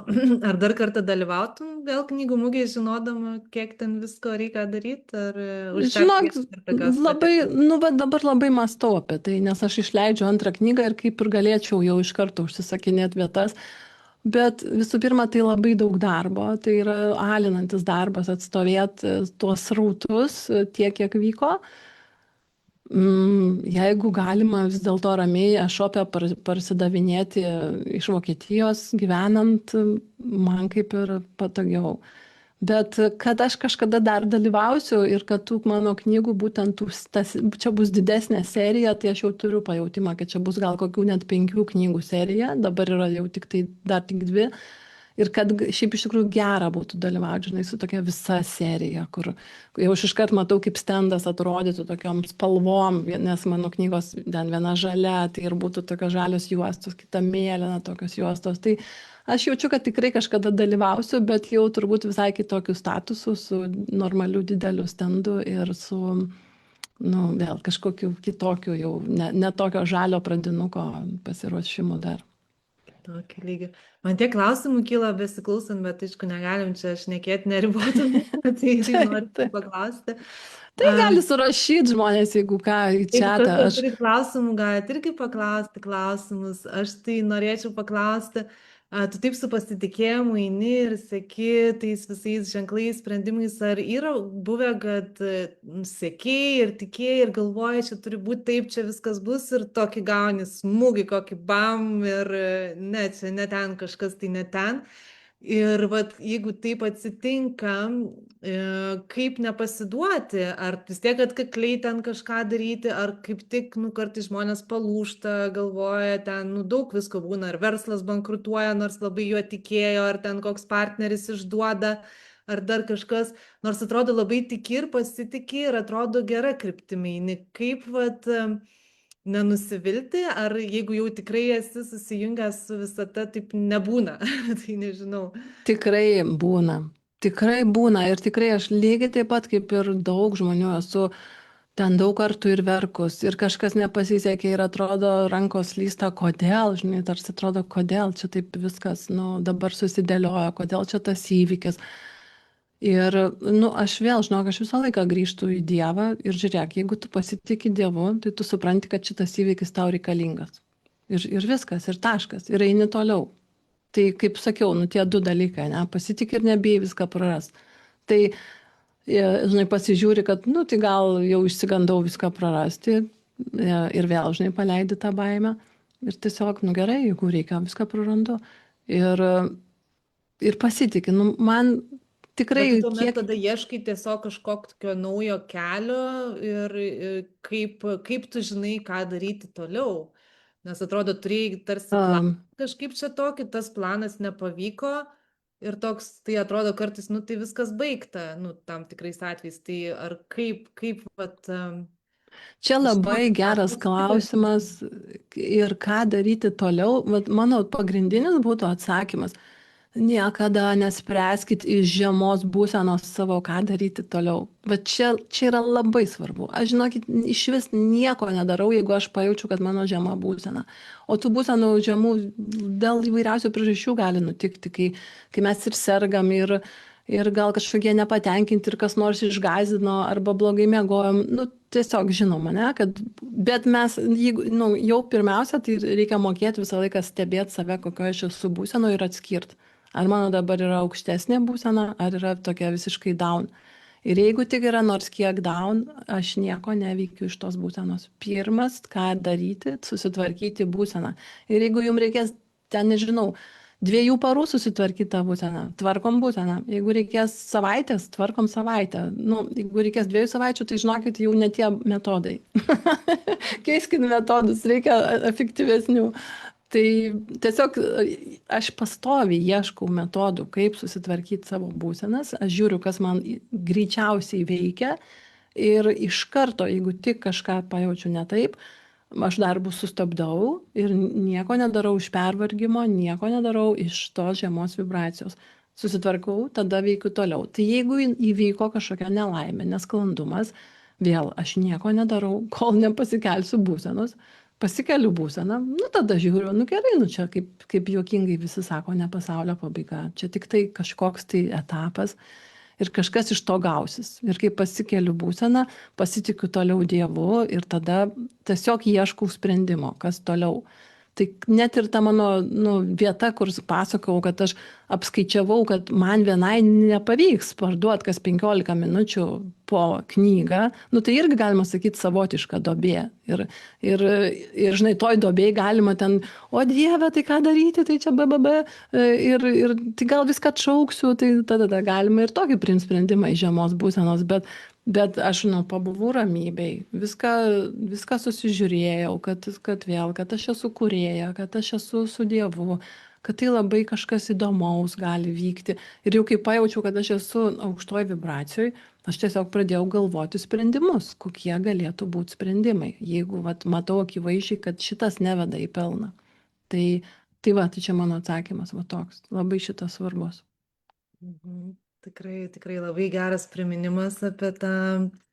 Ar dar kartą dalyvautum vėl knygų mugėje, žinodama, kiek ten visko reikia daryti, ar užteks
Žinok,
vien ir tokios
labai,
patirties?
nu, bet dabar labai mąstau apie tai, nes aš išleidžiu antrą knygą ir kaip ir galėčiau jau iš karto užsisakinėti vietas. Bet visų pirma, tai labai daug darbo, tai yra alinantis darbas atstovėti tuos srautus tiek, kiek vyko. Jeigu galima vis dėlto ramiai ešopę parsidavinėti iš Vokietijos gyvenant, man kaip ir patogiau. Bet kad aš kažkada dar dalyvausiu ir kad tų mano knygų būtent čia bus didesnė serija, tai aš jau turiu pajautimą, kad čia bus gal kokių net 5 knygų serija, dabar yra jau dar tik 2. Ir kad šiaip iš tikrųjų gera būtų dalyvauti, žinai, su tokia visa serija, kur jau aš iškart matau, kaip stendas atrodytų tokiom spalvom, nes mano knygos ten viena žalia, tai ir būtų tokios žalios juostos, kita mėlyna tokios juostos. Tai aš jaučiu, kad tikrai kažkada dalyvausiu, bet jau turbūt visai kitokiu statusu, su normaliu dideliu stendu ir su, nu, vėl kažkokiu kitokiu, jau ne tokio žalio pradinuko pasiruošimu dar.
Tokį lygį. Man tiek klausimų kyla besiklausant, bet aišku, negalim čia šnekėti neribotų, tai noriu paklausti.
Tai gali surašyti žmonės, jeigu ką, į
Jeigu
čatą.
kas turi klausimų, galite irgi paklausti klausimus. Aš tai norėčiau paklausti, tu taip su pasitikėjimu eini ir seki tais visais ženklais, sprendimais, ar yra buvę, kad sekėjai ir tikėjai ir galvoji, čia turi būti taip, čia viskas bus ir tokį gauni smūgį, kokį bam ir ne, čia ne ten kažkas, tai ne ten. Ir vat, jeigu taip atsitinka, kaip nepasiduoti, ar vis tiek atkakliai ten kažką daryti, ar kaip tik, nu, kartais žmonės palūžta, galvoja, ten, nu, daug visko būna, ar verslas bankrutuoja, nors labai juo tikėjo, ar ten koks partneris išduoda, ar dar kažkas, nors atrodo labai tiki ir pasitikė ir atrodo gera kryptimi. Kaip, vat, nenusivilti, ar jeigu jau tikrai esi susijungęs su visata, taip nebūna, tai nežinau.
Tikrai būna. Tikrai būna. Ir tikrai aš lygiai taip pat kaip ir daug žmonių esu ten daug kartų ir verkus. Ir kažkas nepasisekė ir atrodo rankos lysta, kodėl, žinai, tarsi atrodo, kodėl čia taip viskas, nu, dabar susidėliojo, kodėl čia tas įvykis. Ir, nu, aš vėl, žinok, aš visą laiką grįžtu į Dievą ir žiūrėk, jeigu tu pasitiki Dievu, tai tu supranti, kad šitas įvykis tau reikalingas. Ir viskas, ir taškas, ir eini toliau. Tai, kaip sakiau, nu, tie 2 dalykai, ne, pasitik ir nebijai viską praras. Tai, žinai, pasižiūri, kad, nu, tai gal jau išsigandau viską prarasti ir vėl, žinai, paleidi tą baimę. Ir tiesiog, nu, gerai, jeigu reikia, viską prarandu. Ir pasitiki, nu, man tikrai
Bet tu tuomet tada ieškai tiesiog kažkokio naujo kelio ir kaip tu žinai, ką daryti toliau. Nes atrodo, turėjai tarsi planą kažkaip čia tokį, tas planas nepavyko ir toks, tai atrodo kartais, nu tai viskas baigta, nu tam tikrais atvejais. Tai ar kaip vat...
Čia labai geras klausimas ir ką daryti toliau. Vat mano pagrindinis būtų atsakymas. Niekada nespręskit iš žemos būsenos savo, ką daryti toliau. Bet čia yra labai svarbu. Aš, žinokit, iš vis nieko nedarau, jeigu aš pajaučiu, kad mano žema būsena. O tų būsenų žemų dėl įvairiausių priežasčių gali nutikti, kai mes ir sergam, ir gal kažkokie nepatenkinti, ir kas nors išgąsdino, arba blogai miegojom. Nu, tiesiog žinoma, ne, kad, bet mes, jeigu, nu, jau pirmiausia, tai reikia mokėti visą laiką stebėti save, kokio aš esu būseno ir atskirti. Ar mano dabar yra aukštesnė būsena, ar yra tokia visiškai down. Ir jeigu tik yra nors kiek down, aš nieko neveikiu iš tos būsenos. Pirmas, ką daryti, susitvarkyti būseną. Ir jeigu jums reikės, ten nežinau, 2 parų susitvarkyti tą būseną, tvarkom būseną. Jeigu reikės savaitės, tvarkom savaitę. Nu, jeigu reikės 2 savaičių, tai žinokit, jau ne tie metodai. Keiskit metodus, reikia efektyvesnių. Tai tiesiog aš pastoviai ieškau metodų, kaip susitvarkyti savo būsenas. Aš žiūriu, kas man greičiausiai veikia ir iš karto, jeigu tik kažką pajaučiu ne taip, aš darbus sustabdau ir nieko nedarau iš pervargimo, nieko nedarau iš tos žemos vibracijos. Susitvarkau, tada veikiu toliau. Tai jeigu įvyko kažkokia nelaimė, nesklandumas, vėl aš nieko nedarau, kol nepasikelsiu būsenos. pasikeliu būseną, nu tada žiūriu, nu gerai, nu čia kaip juokingai visi sako, ne pasaulio pabaiga, čia tik tai kažkoks tai etapas ir kažkas iš to gausis. Ir kai pasikeliu būseną, pasitikiu toliau Dievu ir tada tiesiog ieškau sprendimo, kas toliau. Tai net ir ta mano vieta, kur pasakau, kad aš apskaičiavau, kad man vienai nepavyks parduoti kas 15 minučių po knygą, tai irgi galima sakyti savotiška duobė. Ir žinai, toj duobėj galima ten, o Dieve, tai ką daryti, tai čia BBB, ir tai gal viską atšauksiu, tai tada galima ir tokį priimti sprendimą iš žemos būsenos, bet aš pabuvau ramybėj, viską susižiūrėjau, kad aš esu kūrėja, kad aš esu su Dievu, kad tai labai kažkas įdomaus gali vykti. Ir jau kai pajaučiau, kad aš esu aukštoj vibracijoj, aš tiesiog pradėjau galvoti sprendimus, kokie galėtų būti sprendimai, jeigu matau akivaizdžiai, kad šitas neveda į pelną. Tai čia mano atsakymas toks, labai šitas svarbus.
Tikrai labai geras priminimas apie tą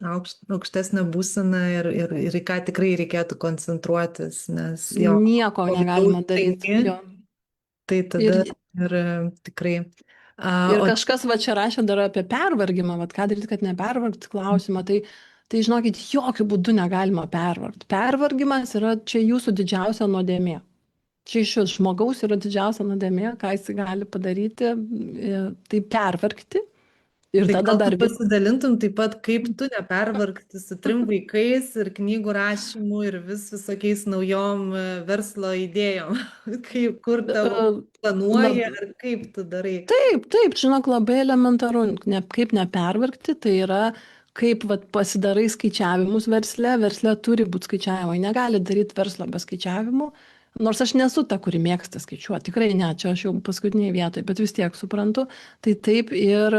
aukštesnę būseną ir į ką tikrai reikėtų koncentruotis, nes
nieko negalima daryti.
Tai tada ir tikrai.
Ir kažkas čia rašė dar apie pervargimą, ką daryti, kad nepervargti klausimą, tai žinokit, jokių būdų negalima pervargti. Pervargimas yra čia jūsų didžiausia nuodėmė. Čia iš žmogaus yra didžiausia nuodėmė, ką jis gali padaryti, tai pervargti. Ir
tai
tada dar
pasidalintum taip pat, kaip tu nepervargti su 3 vaikais ir knygų rašymu ir visokiais naujom verslo idėjom. Kur tavo planuoji ar kaip tu darai?
Taip, žinok, labai elementaru, kaip nepervargti, tai yra kaip pasidarai skaičiavimus versle turi būti skaičiavimai, negali daryti verslo be skaičiavimų. Nors aš nesu ta, kuri mėgsta skaičiuoti, tikrai ne, čia aš jau paskutiniai vietoj, bet vis tiek suprantu, tai taip ir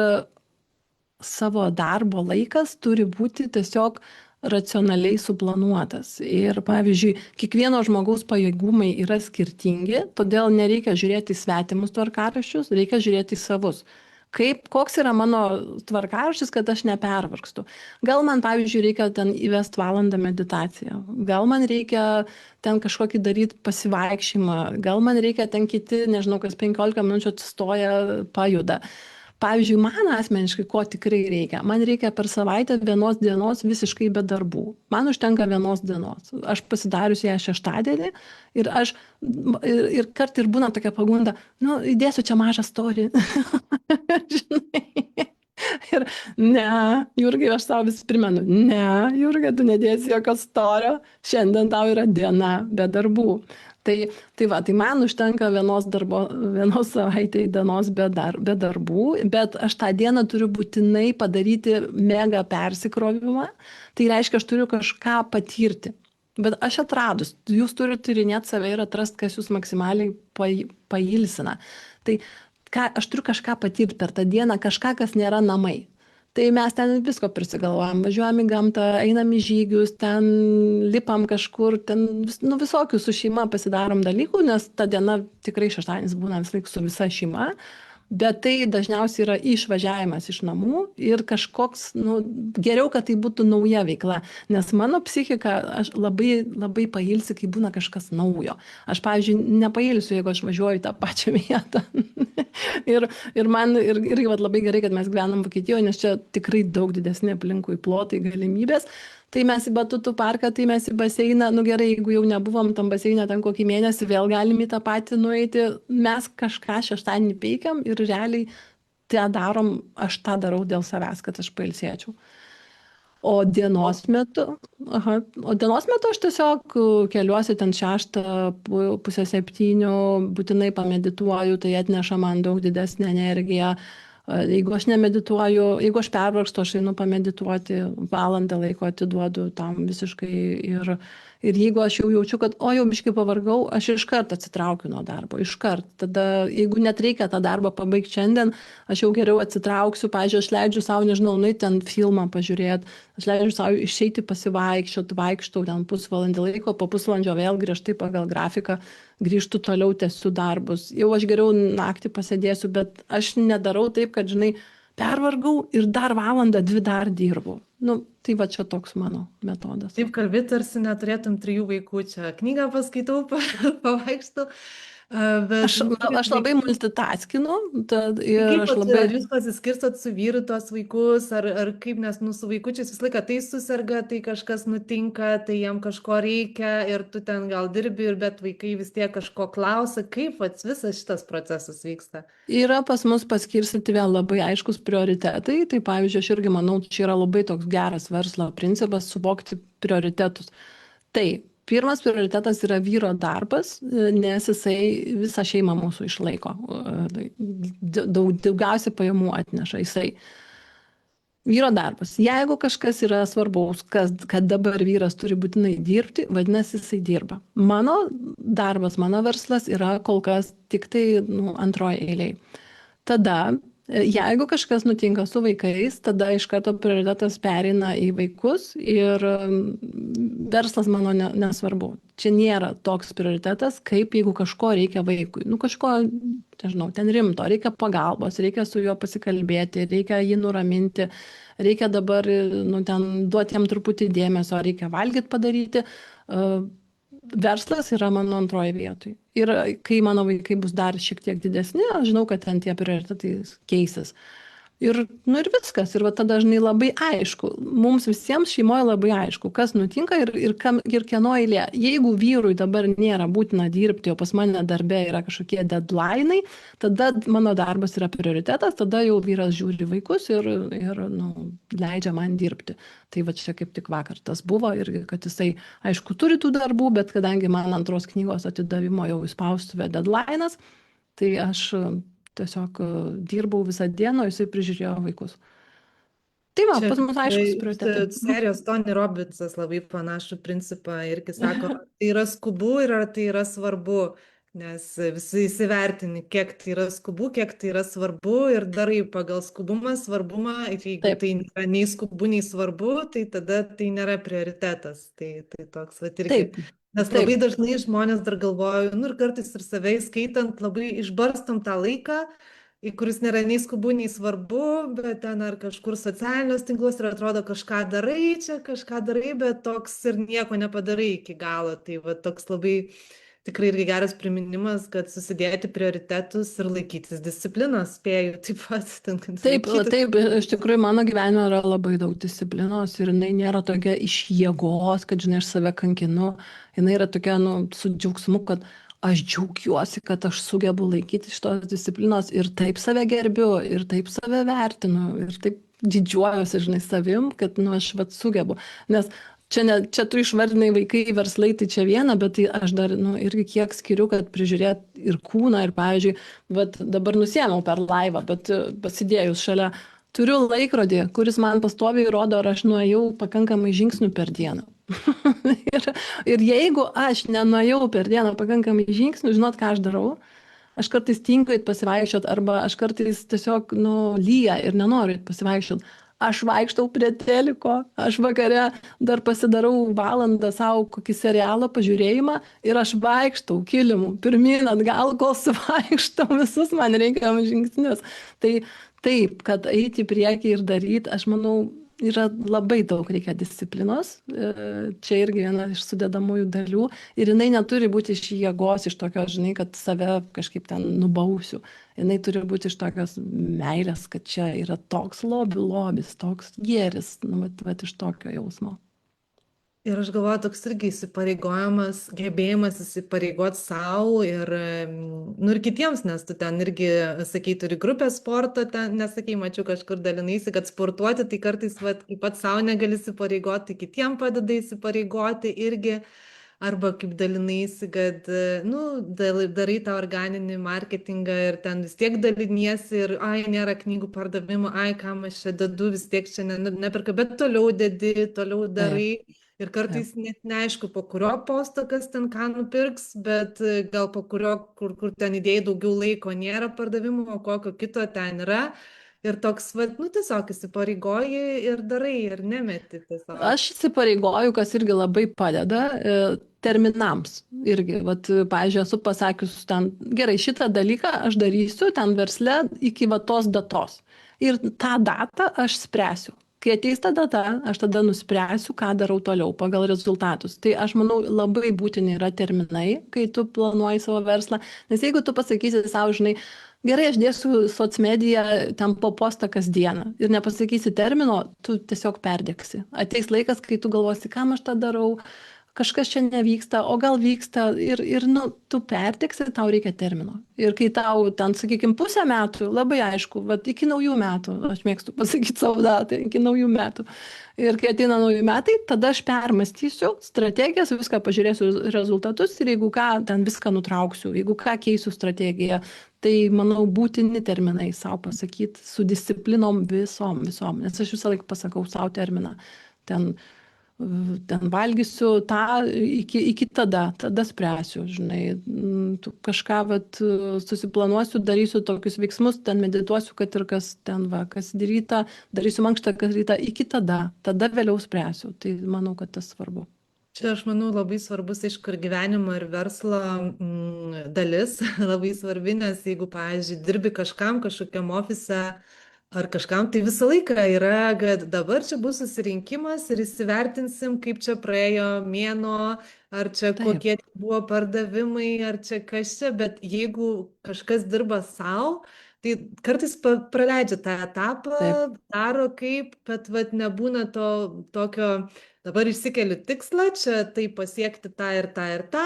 savo darbo laikas turi būti tiesiog racionaliai suplanuotas. Ir pavyzdžiui, kiekvieno žmogaus pajėgumai yra skirtingi, todėl nereikia žiūrėti į svetimus tvarkaraščius, reikia žiūrėti į savus. Koks yra mano tvarkaraštis, kad aš nepervargstu. Gal man, pavyzdžiui, reikia ten įvesti valandą meditaciją, gal man reikia ten kažkokį daryti pasivaikščiojimą, gal man reikia ten kiti, nežinau, kas 15 minučių atsistoja, pajuda. Pavyzdžiui, man asmeniškai ko tikrai reikia? Man reikia per savaitę 1 dienos visiškai be darbų. Man užtenka 1 dienos. Aš pasidarius ją šeštadienį ir kart ir būna tokia pagunda, įdėsiu čia mažą storį. Žinai. Ir ne, Jurgai, aš tau vis primenu, ne, Jurgai, tu nedėsi jokio storio, šiandien tau yra diena be darbų. Tai man užtenka 1 savaitėj dienos be darbų, bet aš tą dieną turiu būtinai padaryti mega persikrovimą, tai reiškia, aš turiu kažką patirti. Bet aš atradus, jūs turite tyrinėti save ir atrasti, kas jūs maksimaliai pailsina. Tai aš turiu kažką patirti per tą dieną, kažką, kas nėra namai. Tai mes ten visko prisigalvojam, važiuojam į gamtą, einam į žygius, ten lipam kažkur, ten visokių su šeima pasidarom dalykų, nes ta diena tikrai šeštadienis būna vis laik su visa šeima, bet tai dažniausiai yra išvažiavimas iš namų ir kažkoks, geriau, kad tai būtų nauja veikla, nes mano psichika, aš labai pailsiu, kai būna kažkas naujo. Aš, pavyzdžiui, nepailsiu, jeigu aš važiuoju į tą pačią vietą. ir man irgi labai gerai, kad mes gyvenam Vokietijoje, nes čia tikrai daug didesni aplinkui plotai, galimybės. Tai mes į batutų parką, tai mes į baseiną, gerai, jeigu jau nebuvom tam baseiną ten kokį mėnesį, vėl galim į tą patį nueiti. Mes kažką šeštadienį peikiam ir realiai tą darom, aš tą darau dėl savęs, kad aš pailsėčiau. O dienos metu aš tiesiog keliuosi ten 6, pusę 7, būtinai pamedituoju, tai atneša man daug didesnę energiją. Jeigu aš nemedituoju, jeigu aš pervargstu, aš einu pamedituoti, valandą laiko atiduodu tam visiškai ir jeigu aš jau jaučiu, kad jau biškai pavargau, aš iškart atsitraukiu nuo darbo, iškart. Tada, jeigu net reikia tą darbą pabaigti šiandien, aš jau geriau atsitrauksiu, pavyzdžiui, aš leidžiu savo, nežinau, nueiti ten filmą pažiūrėti, aš leidžiu savo išeiti pasivaikščioti, vaikštau ten pusvalandį laiko, po pusvalandžio vėl griežtai pagal grafiką grįžtu toliau, tęsiu darbus. Jau aš geriau naktį pasėdėsiu, bet aš nedarau taip, kad, žinai, pervargau ir dar 1-2 valandas dar dirbu. Nu, tai va čia toks mano metodas.
Taip kalbi, tarsi neturėtum 3 vaikų, čia knygą paskaitau, pavaikštau, bet
Aš,
nu, turit
aš labai
vaikų.
multitaskinu
Tai
ir
kaip
aš
vat,
labai.
ar jūs pasiskirstot su vyru tuos vaikus, ar kaip, nes nu, su vaikučiais visą laiką tai susirga, tai kažkas nutinka, tai jam kažko reikia ir tu ten gal dirbi, bet vaikai vis tiek kažko klausia, kaip vat, visas šitas procesas vyksta.
Yra pas mus paskirstyti vėl labai aiškus prioritetai. Tai pavyzdžiui, aš irgi manau, čia yra labai toks geras verslo principas suvokti prioritetus. Tai pirmas prioritetas yra vyro darbas, nes jisai visą šeimą mūsų išlaiko. Daugiausiai pajamų atneša jisai. Vyro darbas. Jeigu kažkas yra svarbaus, kad dabar vyras turi būtinai dirbti, vadinasi, jisai dirba. Mano darbas, mano verslas yra kol kas tik tai antroji eiliai. Tada, jeigu kažkas nutinka su vaikais, tada iš karto prioritetas pereina į vaikus ir verslas mano nesvarbu. Čia nėra toks prioritetas, kaip jeigu kažko reikia vaikui. Nu kažko, nežinau, ten rimto, reikia pagalbos, reikia su juo pasikalbėti, reikia jį nuraminti, reikia dabar, nu, ten duoti jam truputį dėmesio, reikia valgyti padaryti. Verslas yra mano antroji vietoj. Ir kai mano vaikai bus dar šiek tiek didesni, aš žinau, kad ten tie prioritetai keisis. Ir, nu ir viskas. Ir va tada dažnai labai aišku. Mums visiems šeimoje labai aišku, kas nutinka ir kieno eilė. Jeigu vyrui dabar nėra būtina dirbti, o pas mane darbe yra kažkokie deadline'ai, tada mano darbas yra prioritetas, tada jau vyras žiūri vaikus ir nu, leidžia man dirbti. Tai va čia kaip tik vakar tas buvo ir kad jisai, aišku, turi tų darbų, bet kadangi man antros knygos atidavimo jau į spaustuvę deadline'as, tai aš tiesiog dirbau visą dieną, o jisai prižiūrėjo vaikus. Tai va,
Čia
pas mus aiškus prioritetai.
serijos Tony Robbinsas labai panašų principą irgi sako, ar tai yra skubu ir ar tai yra svarbu, nes visi įsivertini, kiek tai yra skubu, kiek tai yra svarbu ir darai pagal skubumą, svarbumą ir jeigu
Taip,
tai nėra nei skubu, nei svarbu, tai tada tai nėra prioritetas. Tai toks, va irgi.
taip,
Nes labai
taip.
dažnai žmonės dar galvoju, nu ir kartais ir save įskaitant, labai išbarstom tą laiką, kuris nėra nei skubu, nei svarbu, bet ten ar kažkur socialiniuose tinkluose ir atrodo kažką darai čia, kažką darai, bet toks ir nieko nepadarai iki galo. Tai va toks labai tikrai irgi geras priminimas, kad susidėti prioritetus ir laikytis disciplinos, spėju taip pat.
Taip, taip, iš tikrųjų mano gyvenime yra labai daug disciplinos ir jinai nėra tokia iš jėgos, kad, žinai, aš save kankinu. Jinai yra tokia, nu, su džiaugsmu, kad aš džiaugiuosi, kad aš sugebu laikyti šitos disciplinos ir taip save gerbiu, ir taip save vertinu, ir taip didžiuojuosi, žinai, savim, kad, nu, aš vat sugebu. Nes čia tu išvardinai vaikai, verslai, tai čia viena, bet tai aš dar, nu, irgi kiek skiriu, kad prižiūrėt ir kūną, ir, pavyzdžiui, vat dabar nusiėmiau per laivą, bet pasidėjus šalia, turiu laikrodį, kuris man pastoviai rodo, ar aš nuėjau pakankamai žingsnių per dieną. ir jeigu aš nenuėjau per dieną pakankamai žingsnių, žinot, ką aš darau? Aš kartais tingiu eit pasivaikščiot, arba aš kartais tiesiog, nu, lyja ir nenoriu eit pasivaikščiot. Aš vaikštau prie teliko, aš vakare dar pasidarau valandą savo kokį serialą pažiūrėjimą ir aš vaikštau kilimu, pirmyn atgal, kol suvaikštau visus man reikiamus žingsnius. Tai taip, kad eiti į priekį ir daryti, aš manau, yra labai daug reikia disciplinos. Čia irgi viena iš sudedamųjų dalių. Ir jinai neturi būti iš jėgos, iš tokios, žinai, kad save kažkaip ten nubausiu. Jinai turi būti iš tokios meilės, kad čia yra toks lobis, toks gėris, nu, vat iš tokio jausmo.
Ir aš galvoju, toks irgi įsipareigojimas, gebėjimas įsipareigoti savo ir, nu, ir kitiems, nes tu ten irgi, sakai, turi grupę sporto, ten, nesakai, mačiau kažkur dalinaisi, kad sportuoti, tai kartais, vat, kaip pat savo negali įsipareigoti, tai kitiem padeda įsipareigoti irgi, arba kaip dalinaisi, kad, nu, darai tą organinį marketingą ir ten vis tiek daliniesi ir, ai, nėra knygų pardavimo, ai, kam aš čia dedu, vis tiek čia neperka, bet toliau dedi, toliau darai. Ir kartais net neaišku, po kurio posto kas ten ką nupirks, bet gal po kurio, kur ten įdėjai daugiau laiko, nėra pardavimo, o kokio kito ten yra. Ir toks, vat, nu, tiesiog įsipareigoji ir darai, ir nemeti tiesiog.
Aš įsipareigoju, kas irgi labai padeda terminams. Irgi, vat, pavyzdžiui, esu pasakius ten, gerai, šitą dalyką aš darysiu ten versle iki va tos datos. Ir tą datą aš spręsiu. Kai ateis ta data, aš tada nuspręsiu, ką darau toliau pagal rezultatus. Tai aš manau, labai būtini yra terminai, kai tu planuoji savo verslą, nes jeigu tu pasakysi savo, žinai, gerai, aš dėsiu socmediją ten po postą kasdieną ir nepasakysi termino, tu tiesiog perdėksi. Ateis laikas, kai tu galvosi, kam aš tą darau, kažkas čia nevyksta, o gal vyksta ir nu, tu pertiksi, tau reikia termino. Ir kai tau ten, sakykime, pusę metų, labai aišku, vat, iki naujų metų, aš mėgstu pasakyti savo datą, iki naujų metų. Ir kai ateina nauji metai, tada aš permastysiu strategijas, viską pažiūrėsiu rezultatus ir jeigu ką, ten viską nutrauksiu, jeigu ką keisiu strategiją. Tai, manau, būtini terminai savo pasakyti su disciplinom visom. Nes aš visą laiką pasakau savo terminą. Ten valgysiu tą iki tada spręsiu, žinai, tu kažką susiplanuosiu, darysiu tokius veiksmus, ten medituosiu, kad ir kas ten kas rytą, darysiu mankštą kas rytą, iki tada vėliau spręsiu. Tai manau, kad tas svarbu.
Čia aš manau labai svarbus, aišku, ir gyvenimo, ir verslo dalis, labai svarbi, nes jeigu, pavyzdžiui, dirbi kažkam, kažkokiam ofise, ar kažkam, tai visą laiką yra, kad dabar čia bus susirinkimas ir įsivertinsim, kaip čia praėjo mėnuo, ar čia kokie buvo pardavimai, ar čia kas čia, bet jeigu kažkas dirba savo, tai kartais praleidžia tą etapą, daro kaip, bet nebūna to tokio, dabar išsikeliu tikslą, čia tai pasiekti tą ir tą ir tą,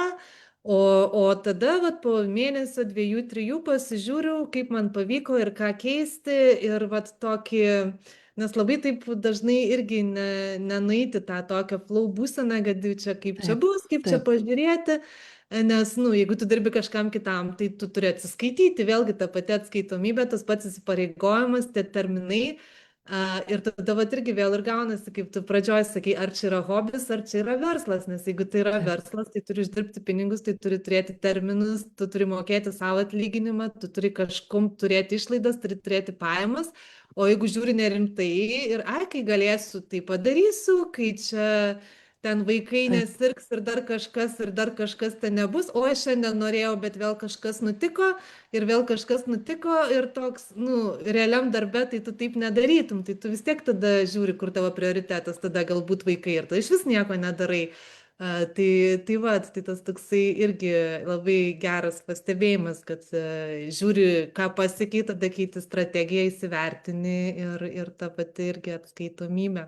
o tada po mėnesio, 2-3 pasižiūriu, kaip man pavyko ir ką keisti ir tokį, nes labai taip dažnai irgi nenueiti tą tokią flow būseną, kad čia kaip čia bus, kaip čia pažiūrėti, nes, jeigu tu dirbi kažkam kitam, tai tu turi atsiskaityti, vėlgi ta pati atskaitomybė, tas pats įsipareigojimas, tie terminai. Ir tada irgi vėl ir gaunasi, kaip tu pradžioj sakai, ar čia yra hobis, ar čia yra verslas, nes jeigu tai yra verslas, tai turi uždirbti pinigus, tai turi turėti terminus, tu turi mokėti savo atlyginimą, tu turi kažkum turėti išlaidas, turi turėti pajamas, o jeigu žiūri nerimtai ir kai galėsiu, tai padarysiu, kai čia ten vaikai nesirgs ir dar kažkas ten nebus, o aš šiandien norėjau, bet vėl kažkas nutiko ir toks, realiam darbe tai tu taip nedarytum, tai tu vis tiek tada žiūri, kur tavo prioritetas, tada galbūt vaikai ir tu iš vis nieko nedarai. Tai tas toksai irgi labai geras pastebėjimas, kad žiūri, ką pasiekai, tada keiti strategiją, įsivertini ir ta pati irgi atskaitomybė.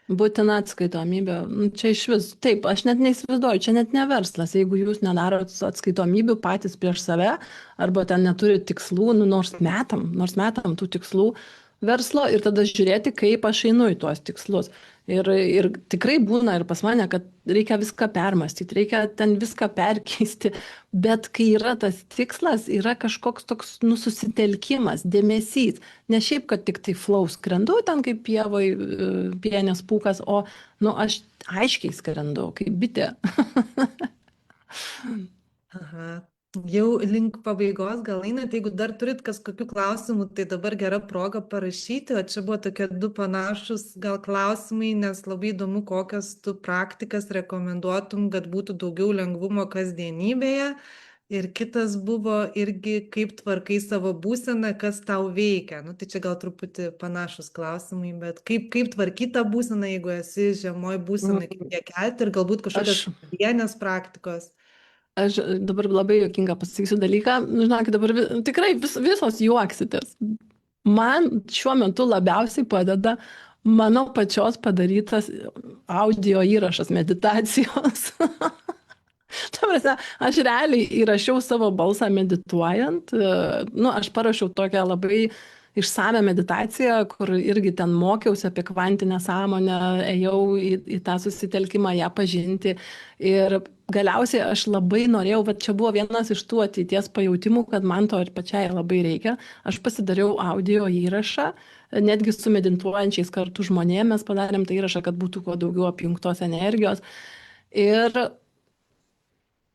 Būtina atskaitomybė. Čia iš vis, taip, aš net neįsivaizduoju, čia net ne verslas, jeigu jūs nedarot atskaitomybių patys prieš save, arba ten neturit tikslų, nors metam tų tikslų verslo ir tada žiūrėti, kaip aš einu į tuos tikslus. Ir tikrai būna ir pas mane, kad reikia viską permastyti, reikia ten viską perkeisti, bet kai yra tas tikslas, yra kažkoks toks susitelkimas, dėmesys, ne šiaip, kad tik tai flow skrendu ten kaip pievoj pienės pūkas, o aš aiškiai skrendu, kaip bitė.
Aha. Jau link pabaigos gal einat, jeigu dar turit kažkokių klausimų, tai dabar gera proga parašyti, o čia buvo tokie 2 panašus gal klausimai, nes labai įdomu, kokias tu praktikas rekomenduotum, kad būtų daugiau lengvumo kasdienybėje. Ir kitas buvo irgi, kaip tvarkai savo būseną, kas tau veikia. Tai čia gal truputį panašus klausimai, bet kaip tvarkyti tą būseną, jeigu esi žemoj būsenai, kaip ją kelti ir galbūt kažkokios vienės praktikos.
Aš dabar labai juokingą pasakysiu dalyką, žinokit, dabar tikrai visos juoksitės. Man šiuo metu labiausiai padeda mano pačios padarytas audio įrašas meditacijos. Aš realiai įrašiau savo balsą medituojant, aš parašiau tokią labai išsame meditaciją, kur irgi ten mokiausi apie kvantinę sąmonę, ėjau į tą susitelkimą, ją pažinti. Ir galiausiai aš labai norėjau, bet čia buvo vienas iš tų ateities pajautimų, kad man to ir pačiai labai reikia. Aš pasidariau audio įrašą, netgi su medituojančiais kartu žmonėmis mes padarėm tą įrašą, kad būtų kuo daugiau apjungtos energijos. Ir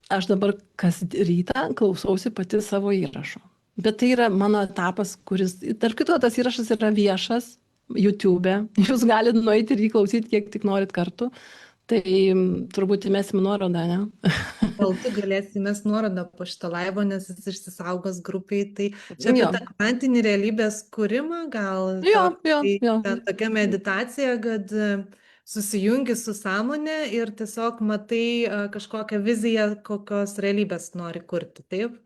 aš dabar kas rytą klausausi pati savo įrašo. Bet tai yra mano etapas, kuris, tarp kitko, tas įrašas yra viešas YouTube. Jūs galite nueiti ir jį klausyti, kiek tik norit kartų. Tai turbūt įmesim nuorodą, ne?
Gal tu galėsi įmest nuorodą po šito laivo, nes jis išsisaugos grupiai. Tai čia apie
Jo,
tą kvantinį realybės kūrimą, gal
jo, jo,
tai
jo.
ten tokia meditacija, kad susijungi su sąmonė ir tiesiog matai kažkokią viziją, kokios realybės nori kurti, taip?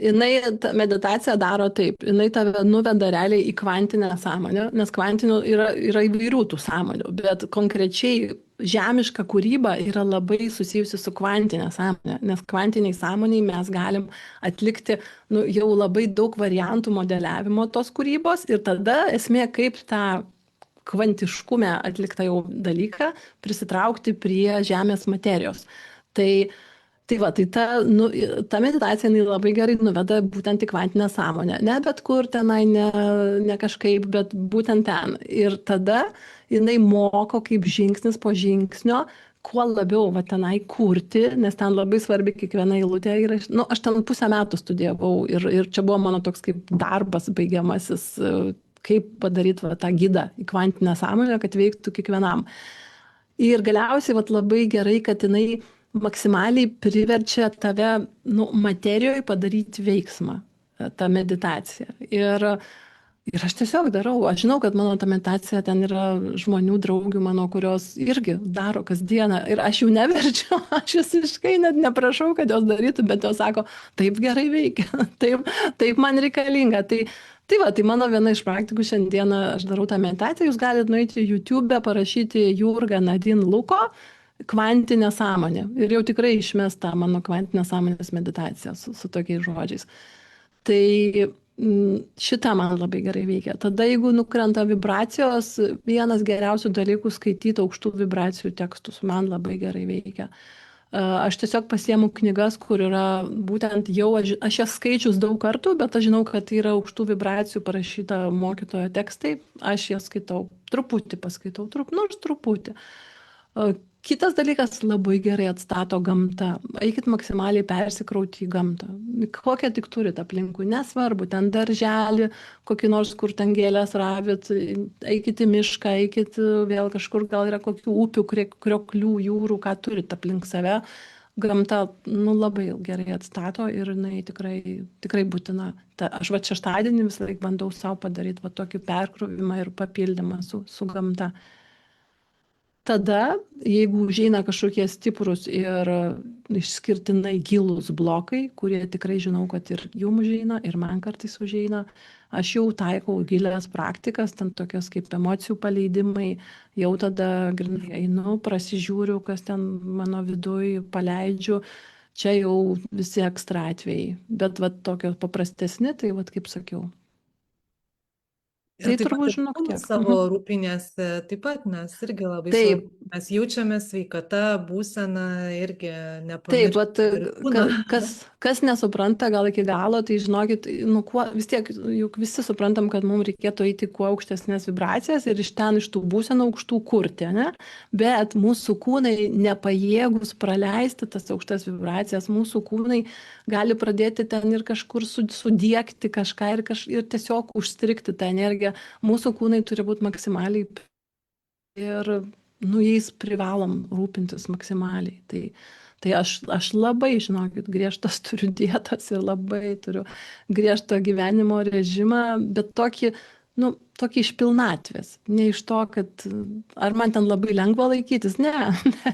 Ta meditacija daro taip, jinai tave nuveda realiai į kvantinę sąmonę, nes kvantinių yra įvairių tų sąmonių, bet konkrečiai žemiška kūryba yra labai susijusi su kvantinė sąmonė, nes kvantiniai sąmoniai mes galim atlikti jau labai daug variantų modeliavimo tos kūrybos ir tada esmė kaip tą kvantiškume atliktą jau dalyką prisitraukti prie žemės materijos. Tai va, tai ta meditacija jinai labai gerai nuveda būtent į kvantinę sąmonę. Ne bet kur tenai, ne kažkaip, bet būtent ten. Ir tada jinai moko kaip žingsnis po žingsnio, kuo labiau va tenai kurti, nes ten labai svarbi kiekviena eilutė yra. Nu, aš ten pusę metų studijavau ir čia buvo mano toks kaip darbas baigiamasis, kaip padaryti va, tą gidą į kvantinę sąmonę, kad veiktų kiekvienam. Ir galiausiai vat, labai gerai, kad jinai maksimaliai priverčia tave materijoje padaryti veiksmą, tą meditaciją. Ir aš tiesiog darau. Aš žinau, kad mano ta meditacija ten yra žmonių, draugių mano, kurios irgi daro kasdieną. Ir aš jų neverčiu, aš visiškai net neprašau, kad jos darytų, bet jos sako, taip gerai veikia, taip man reikalinga. Tai va, tai mano viena iš praktikų šiandieną aš darau tą meditaciją, jūs galite nueiti į YouTube, parašyti Jurga Nadin Luko kvantinė sąmonė ir jau tikrai išmes tą mano kvantinę sąmonės meditaciją su tokiais žodžiais. Tai šitą man labai gerai veikia. Tada jeigu nukrenta vibracijos, vienas geriausių dalykų skaityti aukštų vibracijų tekstus man labai gerai veikia. Aš tiesiog pasiemu knygas, kur yra būtent jau, aš jas skaičius daug kartų, bet aš žinau, kad tai yra aukštų vibracijų parašyta mokytojo tekstai. Aš jas skaitau, truputį paskaitau, nors truputį. Kitas dalykas labai gerai atstato gamta. Eikit maksimaliai persikrauti į gamtą. Kokią tik turit aplinkui, nesvarbu, ten darželį, kokį nors, kur ten gėlės ravit, eikit į mišką, eikit vėl kažkur, gal yra kokių upių, krioklių, jūrų, ką turit aplink save. Gamta labai gerai atstato ir jinai tikrai būtina. Aš va šeštadienį visą laiką bandau savo padaryti va tokį perkrovimą ir papildymą su gamta. Tada, jeigu užeina kažkokie stiprus ir išskirtinai gilūs blokai, kurie tikrai žinau, kad ir jum užeina, ir man kartais užeina, aš jau taikau gilias praktikas, ten tokias kaip emocijų paleidimai, jau tada grinai einu, prasižiūriu, kas ten mano viduj paleidžiu, čia jau visi ekstra atvejai. Bet va tokio paprastesni, tai va kaip sakiau.
Ir
Tai
taip pat
turbūt
ir
žinok
kūnu
tiek.
savo rūpinėsi, taip pat, nes irgi labai
Taip.
svarbu. Mes jaučiame sveikata, būsena, irgi
Taip, vat,
nepamiršti ir kūną.
kas nesupranta gal iki galo, tai žinokit, vis tiek, juk visi suprantam, kad mums reikėtų eiti kuo aukštesnės vibracijas ir iš tų būsenų aukštų kurti, ne? Bet mūsų kūnai nepajėgus praleisti tas aukštas vibracijas, mūsų kūnai gali pradėti ten ir kažkur sudiegti kažką ir tiesiog užstrikti tą energiją. Mūsų kūnai turi būti maksimaliai ir jais privalom rūpintis maksimaliai. Tai aš labai, žinokit, griežtas turiu dietas ir labai turiu griežtą gyvenimo režimą, bet tokį iš pilnatvės. Ne iš to, kad ar man ten labai lengva laikytis. Ne,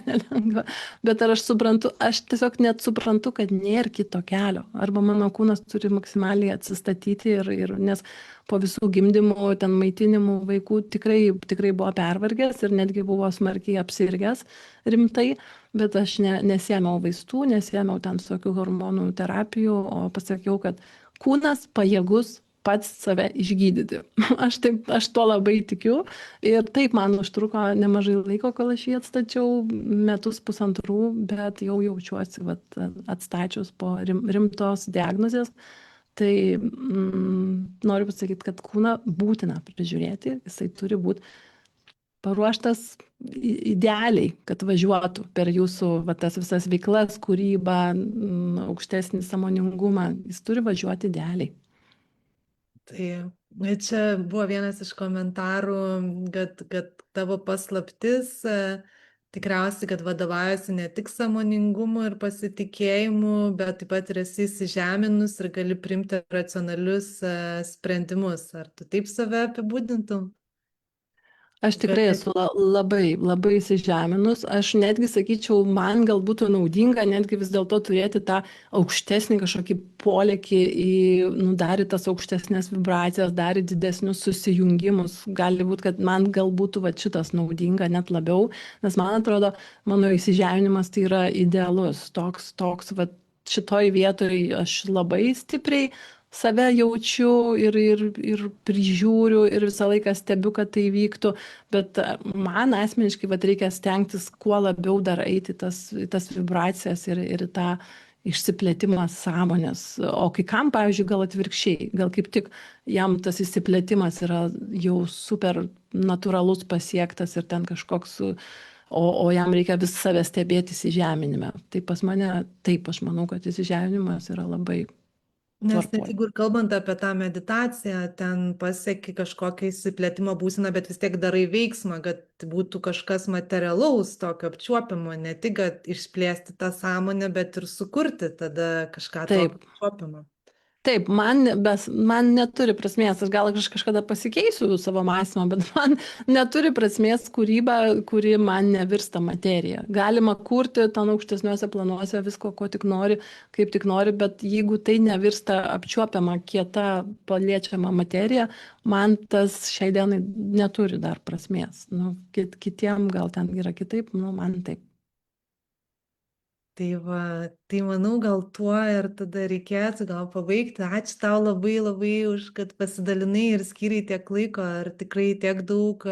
nelengva. Bet ar aš tiesiog net suprantu, kad nėra kito kelio. Arba mano kūnas turi maksimaliai atsistatyti nes po visų gimdymų, ten maitinimų vaikų tikrai buvo pervargęs ir netgi buvo smarkiai apsirgęs rimtai, bet aš nesėmiau vaistų, nesėmiau ten tokių hormonų terapijų, o pasakiau, kad kūnas pajėgus pats save išgydyti. Aš tuo labai tikiu ir taip man užtruko nemažai laiko, kol aš jį atstačiau, metus pusantrų, bet jau jaučiuosi atstačius po rimtos diagnozės. Tai noriu pasakyti, kad kūną būtina prižiūrėti, jisai turi būti paruoštas idealiai, kad važiuotų per jūsų tas visas veiklas, kūrybą, aukštesnį sąmoningumą, jis turi važiuoti idealiai.
Tai čia buvo vienas iš komentarų, kad tavo paslaptis Tikriausiai, kad vadovaujasi ne tik sąmoningumu ir pasitikėjimu, bet taip pat ir esi įsižeminus ir gali priimti racionalius sprendimus. Ar tu taip save apibūdintum?
Aš tikrai
Gali.
esu labai, labai įsižeminus. Aš netgi sakyčiau, man gal būtų naudinga netgi vis dėlto turėti tą aukštesnį kažkokį polėkį į, nu, dar į tas aukštesnės vibracijas, dar į didesnius susijungimus. Gali būti, kad man gal būtų va šitas naudinga net labiau, nes man atrodo, mano įsižeminimas tai yra idealus. Toks, va šitoj vietoj aš labai stipriai save jaučiu ir prižiūriu ir visą laiką stebiu, kad tai vyktų, bet man asmeniškai vat, reikia stengtis kuo labiau dar eiti į tas vibracijas ir į tą išsiplėtimą sąmonės. O kai kam, pavyzdžiui, gal atvirkščiai, gal kaip tik jam tas išsiplėtimas yra jau super natūralus pasiektas ir ten kažkoks, o jam reikia vis save stebėti įsižeminime. Tai pas mane taip, aš manau, kad įsižeminimas yra labai
Nes net
tvarkoj.
jeigu ir kalbant apie tą meditaciją, ten pasieki kažkokią įsiplėtimo būseną, bet vis tiek darai veiksmą, kad būtų kažkas materialaus, tokio apčiuopiamo, ne tik, kad išplėsti tą sąmonę, bet ir sukurti tada kažką
Taip,
tokio apčiuopiamo.
taip, man neturi prasmės, aš gal kažkada pasikeisiu savo mąstymą, bet man neturi prasmės kūryba, kuri man nevirsta materija. Galima kurti ten aukštesniuose planuose visko, ko tik nori, kaip tik nori, bet jeigu tai nevirsta apčiuopiama, kieta, paliečiama materija, man tas šiai dienai neturi dar prasmės. Nu, kitiem gal ten yra kitaip, nu, man taip.
Tai va, tai manau, gal tuo ir tada reikėtų gal pabaigti. Ačiū tau labai labai už, kad pasidalinai ir skyrai tiek laiko ir tikrai tiek daug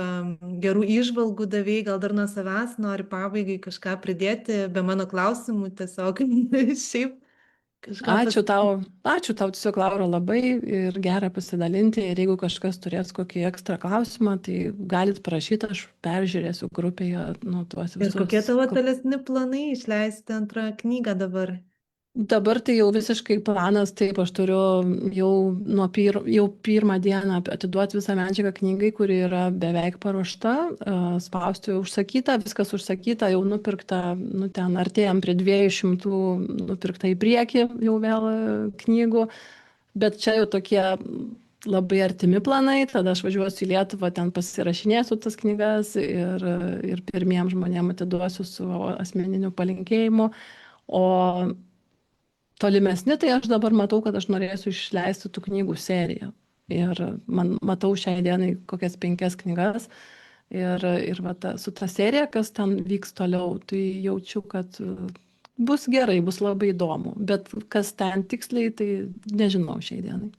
gerų įžvalgų davėjai. Gal dar nuo savęs nori pabaigai kažką pridėti, be mano klausimų, tiesiog šiaip kažką pasakyti.
Ačiū tau tiesiog, Laura, labai ir gera pasidalinti. Ir jeigu kažkas turės kokį ekstra klausimą, tai galit parašyti, aš peržiūrėsiu grupėje, nu, tuos
Ir kokie
visus.
tavo tolesni planai išleisti antrą knygą dabar?
Dabar tai jau visiškai planas, taip, aš turiu jau jau pirmą dieną atiduoti visą medžiagą knygai, kuri yra beveik paruošta, spausti užsakyta, viskas užsakyta, jau nupirkta, nu ten artėjom prie 200 nupirkta į priekį jau vėl knygų, bet čia jau tokie labai artimi planai, tada aš važiuosiu į Lietuvą, ten pasirašinėsiu tas knygas ir pirmiem žmonėm atiduosiu su asmeniniu palinkėjimu. O tolimesni, tai aš dabar matau, kad aš norėsiu išleisti tų knygų seriją. Ir man matau šiai dienai kokias 5 knygas. Ir va, su ta serija, kas ten vyks toliau, tai jaučiu, kad bus gerai, bus labai įdomu. Bet kas ten tiksliai, tai nežinau šiai dienai.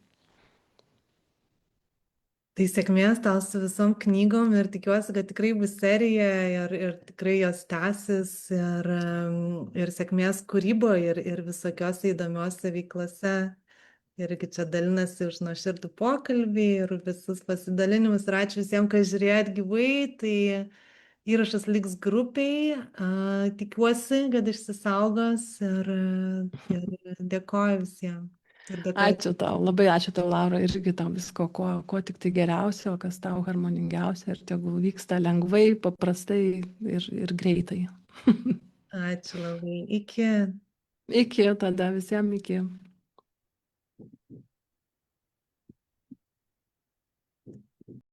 Tai sėkmės tau su visom knygom ir tikiuosi, kad tikrai bus serija ir tikrai jos tęsis ir sėkmės kūryboje ir visokiose įdomiose veiklose. Irgi čia dalinasi už nuoširdų pokalbį ir visus pasidalinimus. Ir ačiū visiems, kas žiūrėjot gyvai. Tai įrašas liks grupiai. Tikiuosi, kad išsisaugos ir dėkoju visiems. Ir dėkoju.
Ačiū tau, labai ačiū tau, Laura, irgi tau visko, ko tik tai geriausio, kas tau harmoningiausia ir tegul vyksta lengvai, paprastai ir greitai.
Ačiū labai. Iki.
Iki tada, visiems iki.